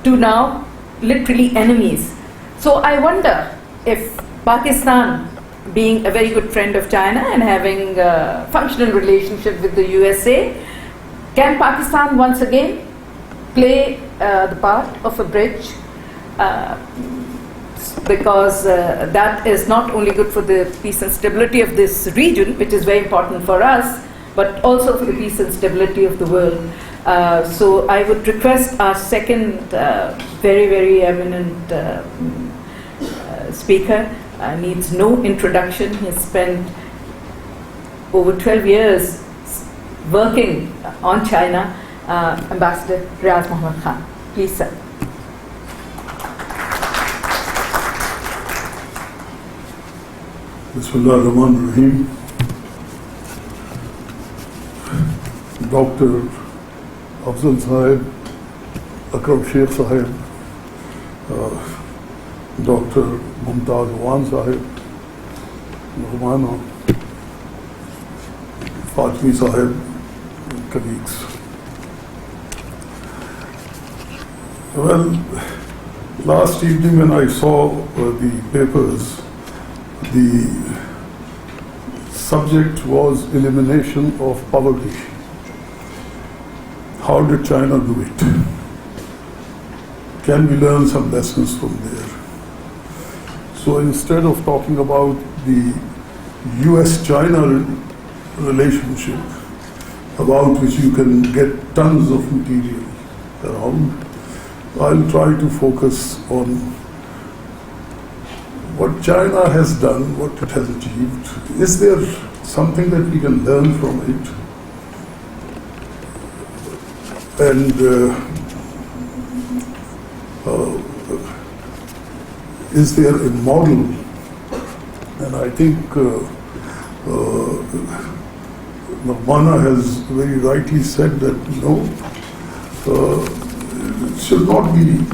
[SPEAKER 6] to now literally enemies. So I wonder if Pakistan, being a very good friend of China and having a functional relationship with the USA, can Pakistan once again play the part of a bridge? Because that is not only good for the peace and stability of this region, which is very important for us, but also for the peace and stability of the world. So I would request our second very, very eminent speaker, needs no introduction. He has spent over 12 years working on China, Ambassador Riaz Muhammad Khan. Please, sir.
[SPEAKER 8] Bismillah ar-Rahman ar-Rahim. Dr. Afzal Sahib, Akram Sheikh Sahib, Dr. Mumtaz Awan Sahib, Rahmana, Fatmi Sahib, and colleagues. Well, last evening when I saw the papers, the subject was elimination of poverty. How did China do it? Can we learn some lessons from there? So instead of talking about the US-China relationship, about which you can get tons of material around, I'll try to focus on what China has done, what it has achieved. Is there something that we can learn from it? And is there a model? And I think Nagmana has very rightly said that it should not be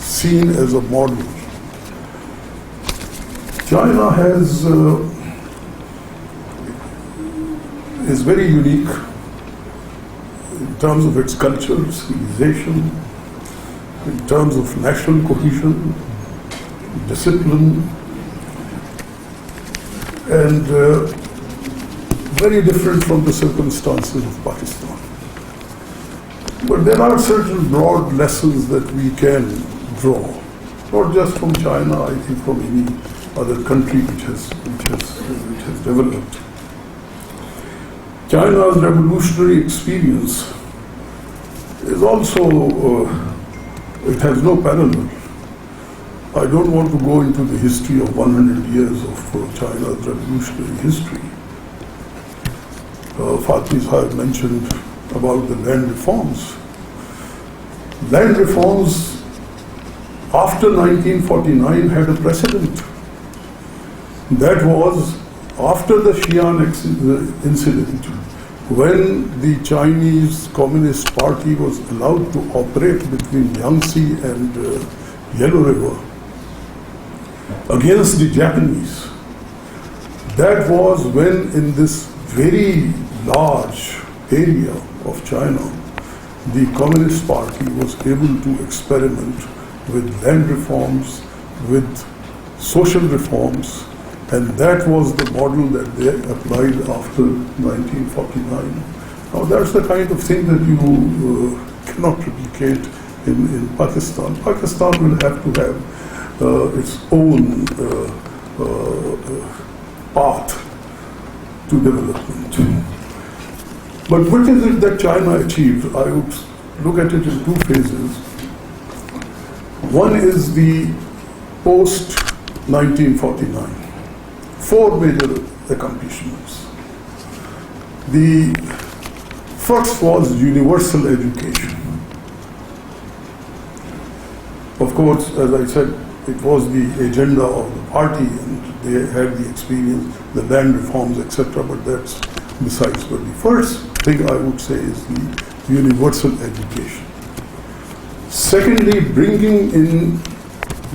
[SPEAKER 8] seen as a model. China is very unique in terms of its culture, civilization, in terms of national cohesion, discipline, and very different from the circumstances of Pakistan. But there are certain broad lessons that we can draw, not just from China, I think from any other country which has developed. China's revolutionary experience is also, it has no parallel. I don't want to go into the history of 100 years of China's revolutionary history. Fatmi Sahib mentioned about the land reforms. Land reforms after 1949 had a precedent. That was after the Xi'an incident, when the Chinese Communist Party was allowed to operate between Yangtze and Yellow River against the Japanese. That was when in this very large area of China, the Communist Party was able to experiment with land reforms, with social reforms, and that was the model that they applied after 1949. Now that's the kind of thing that you cannot replicate in Pakistan. Pakistan will have to have its own path to development. But what is it that China achieved? I would look at it in two phases. One is the post-1949. Four major accomplishments. The first was universal education. Of course, as I said, it was the agenda of the party and they had the experience, the land reforms, etc., but that's besides. But the first thing I would say is the universal education. Secondly, bringing in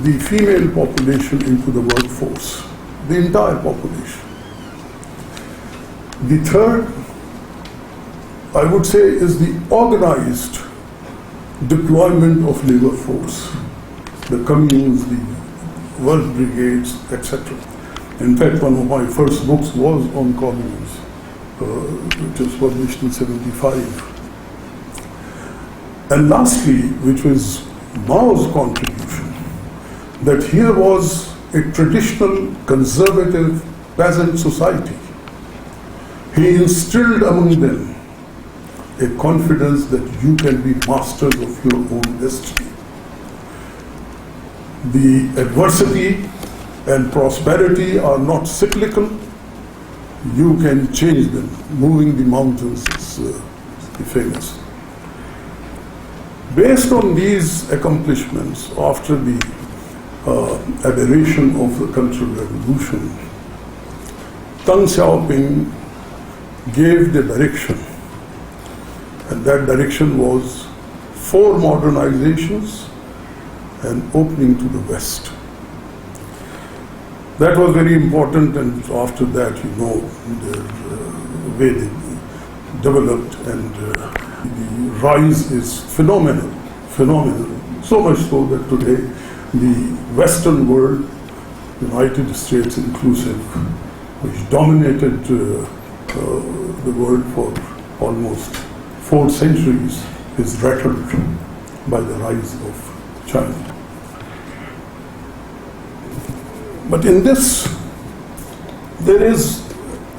[SPEAKER 8] the female population into the workforce, the entire population. The third, I would say, is the organized deployment of labor force, the communes, the work brigades, etc. In fact, one of my first books was on communes, which was published in 1975. And lastly, which was Mao's contribution, that here was a traditional conservative peasant society. He instilled among them a confidence that you can be masters of your own destiny. The adversity and prosperity are not cyclical. You can change them. Moving the mountains is famous. Based on these accomplishments, after the aberration of the Cultural Revolution, Deng Xiaoping gave the direction, and that direction was 4 modernizations and opening to the West. That was very important, and after that, you know, the way they developed, and the rise is phenomenal. So much so that today the Western world, United States inclusive, which dominated the world for almost 4 centuries, is rattled by the rise of China. But in this,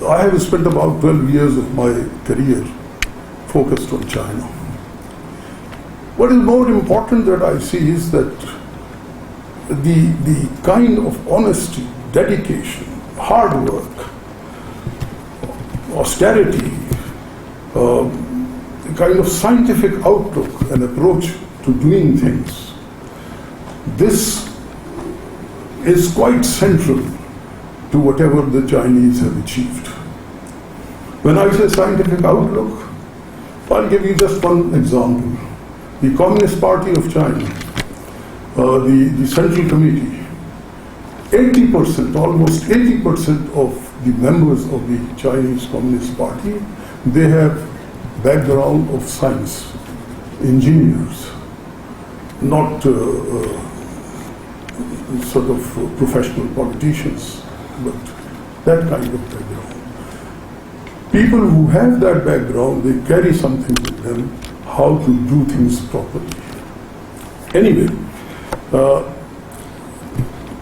[SPEAKER 8] I have spent about 12 years of my career focused on China. What is more important that I see is that the kind of honesty, dedication, hard work, austerity, kind of scientific outlook and approach to doing things, this is quite central to whatever the Chinese have achieved. When I say scientific outlook, I'll give you just one example. The Communist Party of China, the Central Committee, 80%, almost 80% of the members of the Chinese Communist Party, they have background of science, engineers, not sort of professional politicians, but that kind of background. People who have that background, they carry something with them, how to do things properly. Anyway,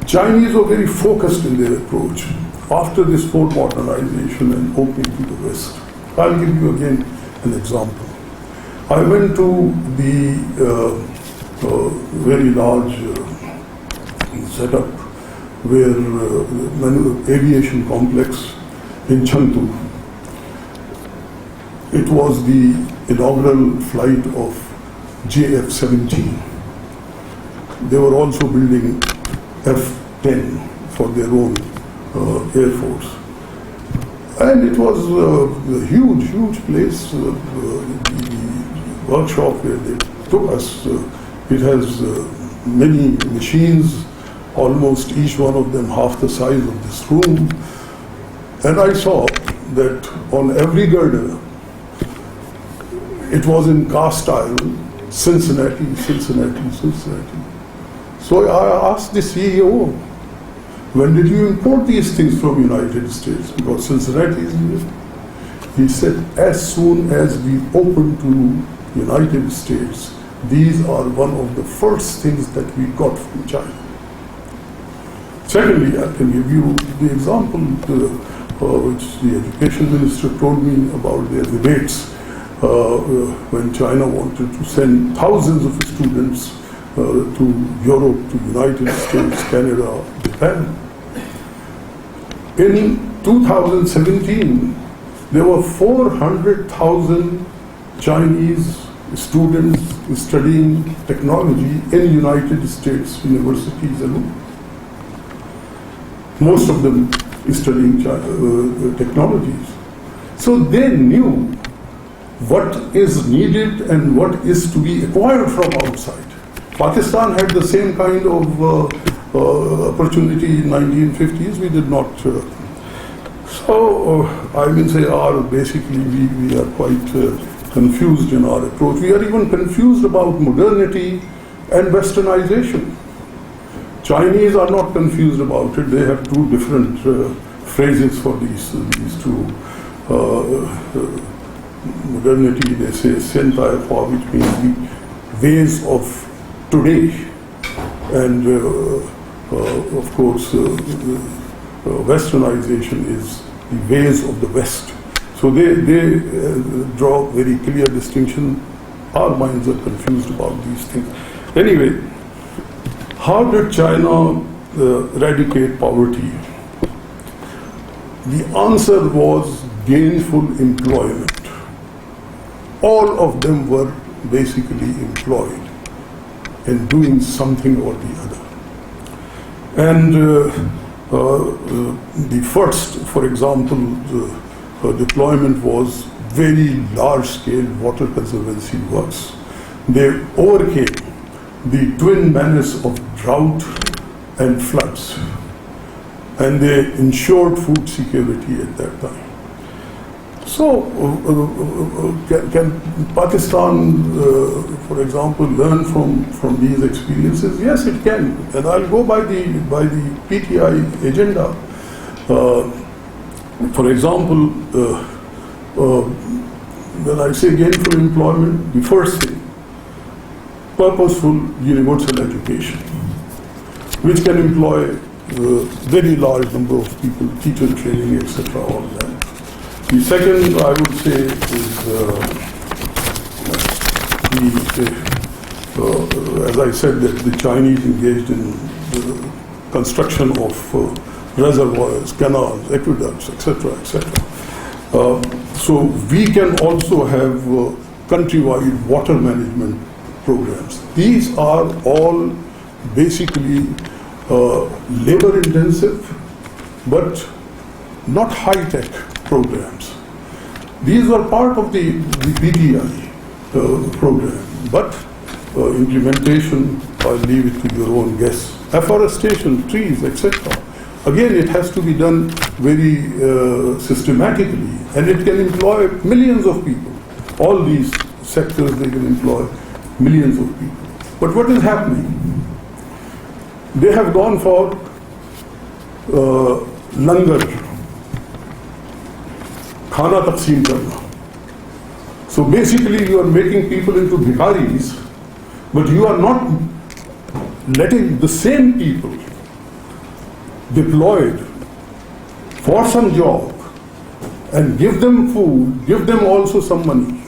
[SPEAKER 8] Chinese were very focused in their approach. After this 4 modernization and opening to the West, I'll give you again an example. I went to the very large setup where aviation complex in Chengdu. It was the inaugural flight of JF-17. They were also building F-10 for their own Air Force. And it was a huge place. The workshop where they took us, it has many machines, almost each one of them half the size of this room. And I saw that on every girder, it was in cast iron, Cincinnati. So I asked the CEO, when did you import these things from United States? Because Cincinnati is here. He said, as soon as we opened to United States, these are one of the first things that we got from China. Secondly, I can give you the example which the education minister told me about their debates when China wanted to send thousands of students to Europe, to United States, Canada, Japan. In 2017, there were 400,000 Chinese students studying technology in United States universities alone. Most of them studying technologies. So they knew what is needed and what is to be acquired from outside. Pakistan had the same kind of opportunity in 1950s. We did not. So I will say basically we are quite confused in our approach. We are even confused about modernity and westernization. Chinese are not confused about it. They have 2 different phrases for these 2. Modernity, they say, which means the ways of today. And of course, westernization is the ways of the West. So they draw very clear distinction. Our minds are confused about these things. Anyway, how did China eradicate poverty? The answer was gainful employment. All of them were basically employed in doing something or the other. And The first, for example, deployment was very large-scale water conservancy works. They overcame the twin menace of drought and floods, and they ensured food security at that time. So, can Pakistan, for example, learn from these experiences? Yes, it can, and I'll go by the PTI agenda. For example, when I say gainful employment, the first thing, purposeful universal education, which can employ very large number of people, teacher training, etc., all that. The second, I would say, is as I said, that the Chinese engaged in the construction of reservoirs, canals, aqueducts, etc., etc. So we can also have countrywide water management programs. These are all basically labor-intensive, but not high-tech programs. These are part of the PTI program, but implementation, I'll leave it to your own guess. Afforestation, trees, etc. Again, it has to be done very systematically, and it can employ millions of people. All these sectors, they can employ millions of people. But what is happening? They have gone for langar, khana taqseem karna. So basically you are making people into bhikaris, but you are not letting the same people deployed for some job and give them food, give them also some money.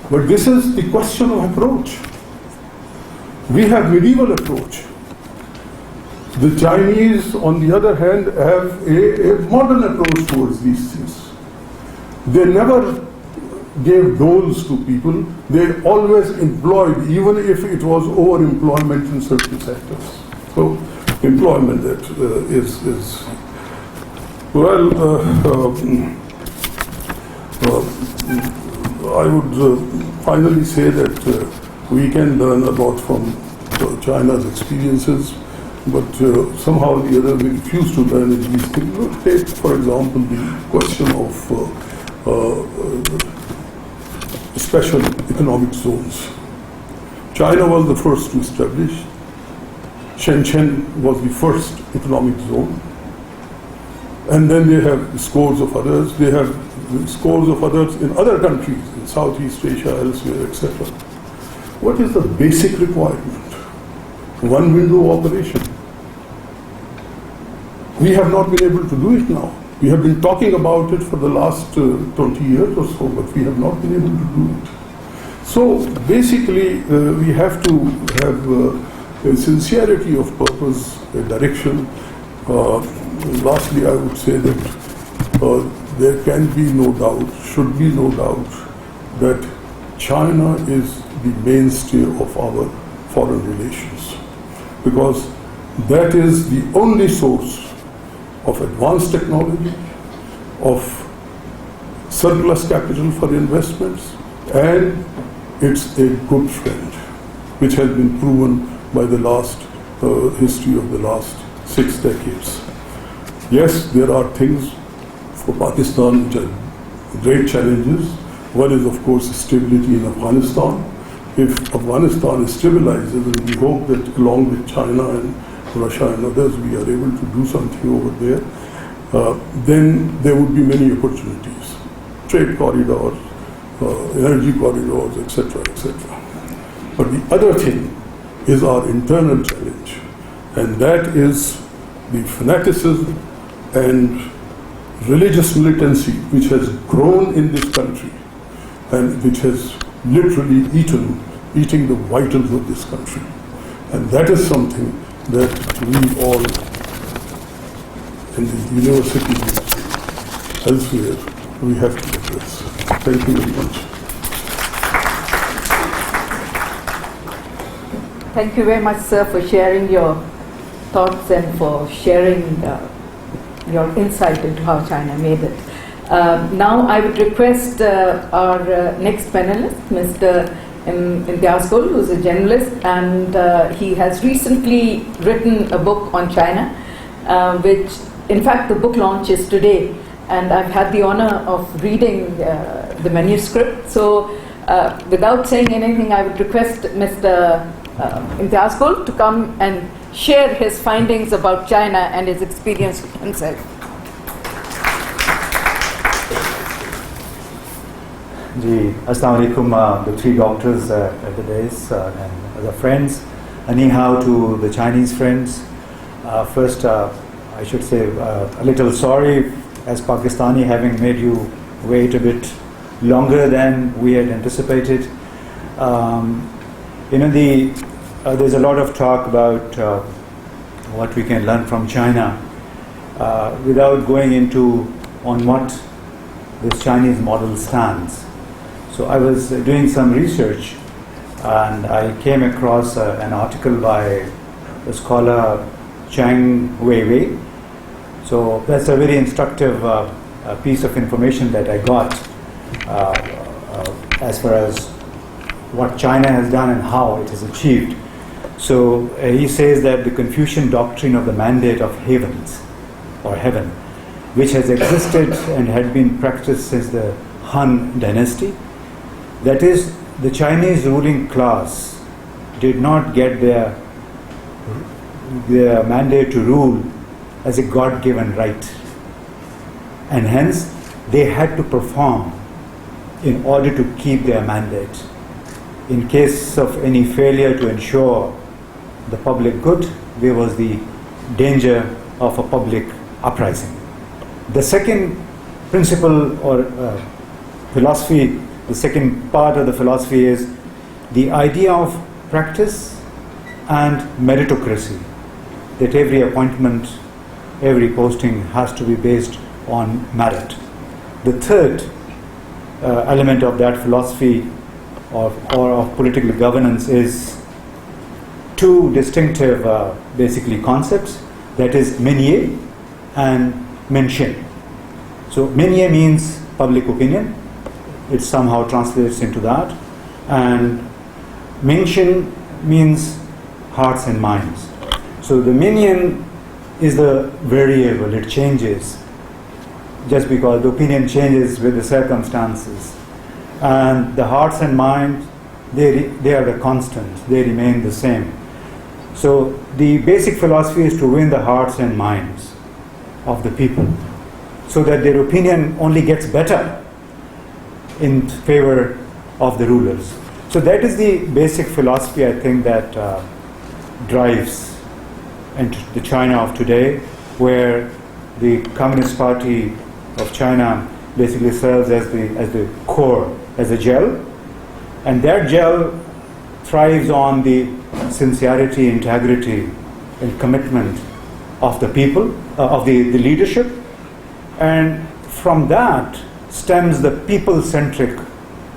[SPEAKER 8] But this is the question of approach. We have medieval approach. The Chinese, on the other hand, have a modern approach towards these things. They never gave doles to people. They always employed, even if it was overemployment in certain sectors. So employment that is well, I would finally say that we can learn a lot from China's experiences, but somehow or the other we refuse to learn these things. Take, for example, the question of special economic zones. China was the first to establish. Shenzhen was the first economic zone. And then they have scores of others. They have scores of others in other countries, in Southeast Asia, elsewhere, etc. What is the basic requirement? One window operation. We have not been able to do it now. We have been talking about it for the last 20 years or so, but we have not been able to do it. So basically, we have to have a sincerity of purpose, a direction. Lastly, I would say that there can be no doubt, should be no doubt, that China is the mainstay of our foreign relations, because that is the only source of advanced technology, of surplus capital for investments, and it's a good friend, which has been proven by the last history of the last 6 decades. Yes, there are things for Pakistan which are great challenges. One is, of course, stability in Afghanistan. If Afghanistan stabilizes, and we hope that along with China and Russia and others, we are able to do something over there, then there would be many opportunities. Trade corridors, energy corridors, etc., etc. But the other thing is our internal challenge, and that is the fanaticism and religious militancy which has grown in this country and which has literally eating the vitals of this country. And that is something that we all in the universities, elsewhere, we have to address. Thank you very much.
[SPEAKER 6] Thank you very much, sir, for sharing your thoughts and for sharing your insight into how China made it. Now I would request our next panelist, Mr. Mumtaz Awan, who is a journalist, and he has recently written a book on China, which, in fact, the book launch is today, and I've had the honor of reading the manuscript. So, without saying anything, I would request Mr. Mumtaz Awan to come and share his findings about China and his experience himself.
[SPEAKER 9] Ji, Assalamu alaikum, the three doctors at the dais and the friends. Ni hao to the Chinese friends. First, I should say a little sorry as Pakistani, having made you wait a bit longer than we had anticipated. There's a lot of talk about what we can learn from China without going into on what this Chinese model stands. So I was doing some research and I came across an article by the scholar Chang Weiwei. So that's a very instructive piece of information that I got as far as what China has done and how it has achieved. So he says that the Confucian doctrine of the mandate of havens or heaven, which has existed and had been practiced since the Han dynasty, that is, the Chinese ruling class did not get their mandate to rule as a God-given right, and hence they had to perform in order to keep their mandate. In case of any failure to ensure the public good, there was the danger of a public uprising. The second principle or philosophy, the second part of the philosophy is the idea of practice and meritocracy, that every appointment, every posting has to be based on merit. The third element of that philosophy or of political governance is two distinctive basically concepts, that is Menier and Mention. So Menier means public opinion, it somehow translates into that, and Mention means hearts and minds. So the Menian is the variable, it changes just because the opinion changes with the circumstances, and the hearts and minds, they are the constant, they remain the same. So the basic philosophy is to win the hearts and minds of the people so that their opinion only gets better in favor of the rulers. So that is the basic philosophy, I think, that drives into the China of today, where the Communist Party of China basically serves as the core, as a gel, and that gel thrives on the sincerity, integrity, and commitment of the people, of the leadership, and from that stems the people-centric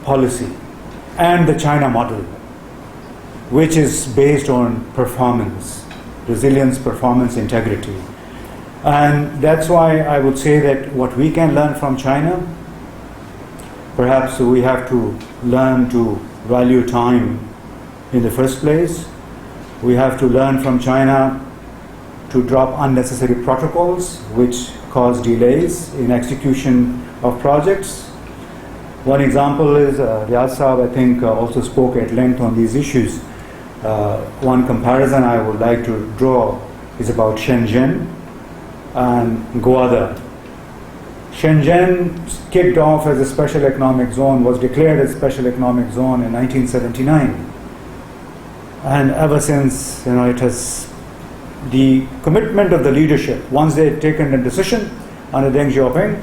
[SPEAKER 9] policy and the China model, which is based on performance, resilience, performance, integrity. And that's why I would say that what we can learn from China, perhaps we have to learn to value time in the first place. We have to learn from China to drop unnecessary protocols which cause delays in execution of projects. One example is, Riyaz Saab, I think, also spoke at length on these issues. One comparison I would like to draw is about Shenzhen and Gwadar. Shenzhen kicked off as a special economic zone, was declared as a special economic zone in 1979. And ever since, it has the commitment of the leadership, once they had taken a decision under Deng Xiaoping,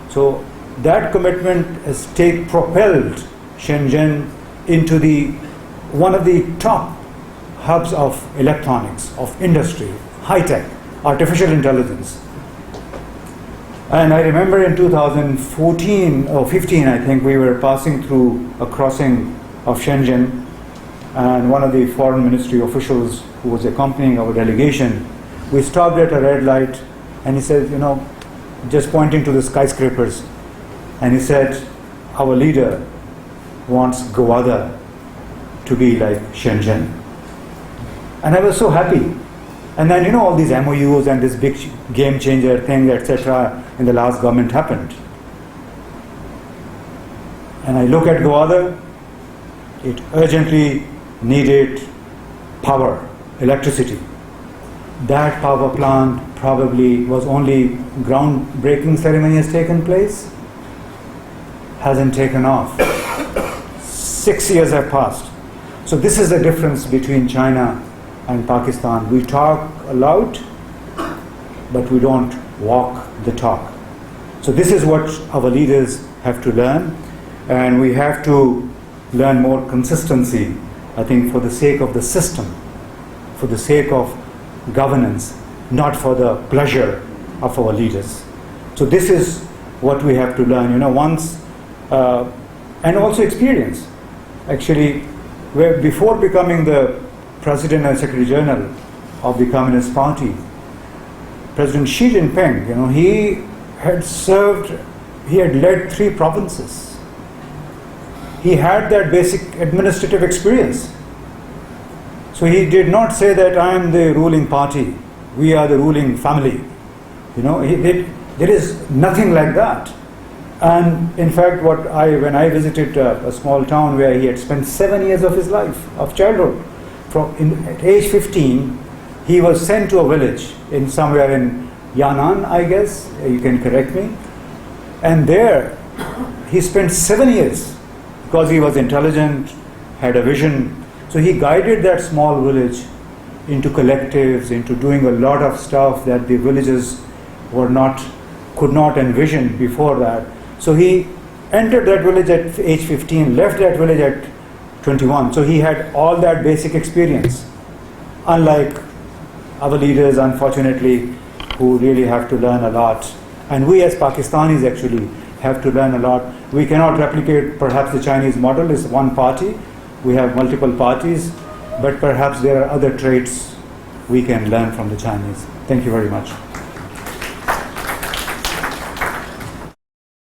[SPEAKER 9] so that commitment has propelled Shenzhen into one of the top hubs of electronics, of industry, high-tech, artificial intelligence. And I remember in 2014 or 15, I think, we were passing through a crossing of Shenzhen, and one of the foreign ministry officials who was accompanying our delegation We stopped at a red light, and he said, just pointing to the skyscrapers, and he said, our leader wants Gowada to be like Shenzhen. And I was so happy. And then, all these MOUs and this big game changer thing, etc., in the last government happened. And I look at Gowada, it urgently needed power, electricity. That power plant probably was only groundbreaking ceremony has taken place, hasn't taken off. 6 years have passed. So this is the difference between China and Pakistan. We talk a lot, but we don't walk the talk. So this is what our leaders have to learn, and we have to learn more consistency, I think, for the sake of the system, for the sake of governance, not for the pleasure of our leaders. So this is what we have to learn, and also experience. Actually, before becoming the President and Secretary General of the Communist Party, President Xi Jinping, he had led 3 provinces. He had that basic administrative experience. So he did not say that I am the ruling party, we are the ruling family. There is nothing like that. And in fact, when I visited a small town where he had spent 7 years of his life, of childhood, at age 15, he was sent to a village somewhere in Yan'an, I guess, you can correct me. And there, he spent 7 years because he was intelligent, had a vision. So he guided that small village into collectives, into doing a lot of stuff that the villagers could not envision before that. So he entered that village at age 15, left that village at 21. So he had all that basic experience, unlike our leaders, unfortunately, who really have to learn a lot. And we as Pakistanis actually have to learn a lot. We cannot replicate perhaps the Chinese model. It's one party. We have multiple parties, but perhaps there are other traits we can learn from the Chinese. Thank you very much.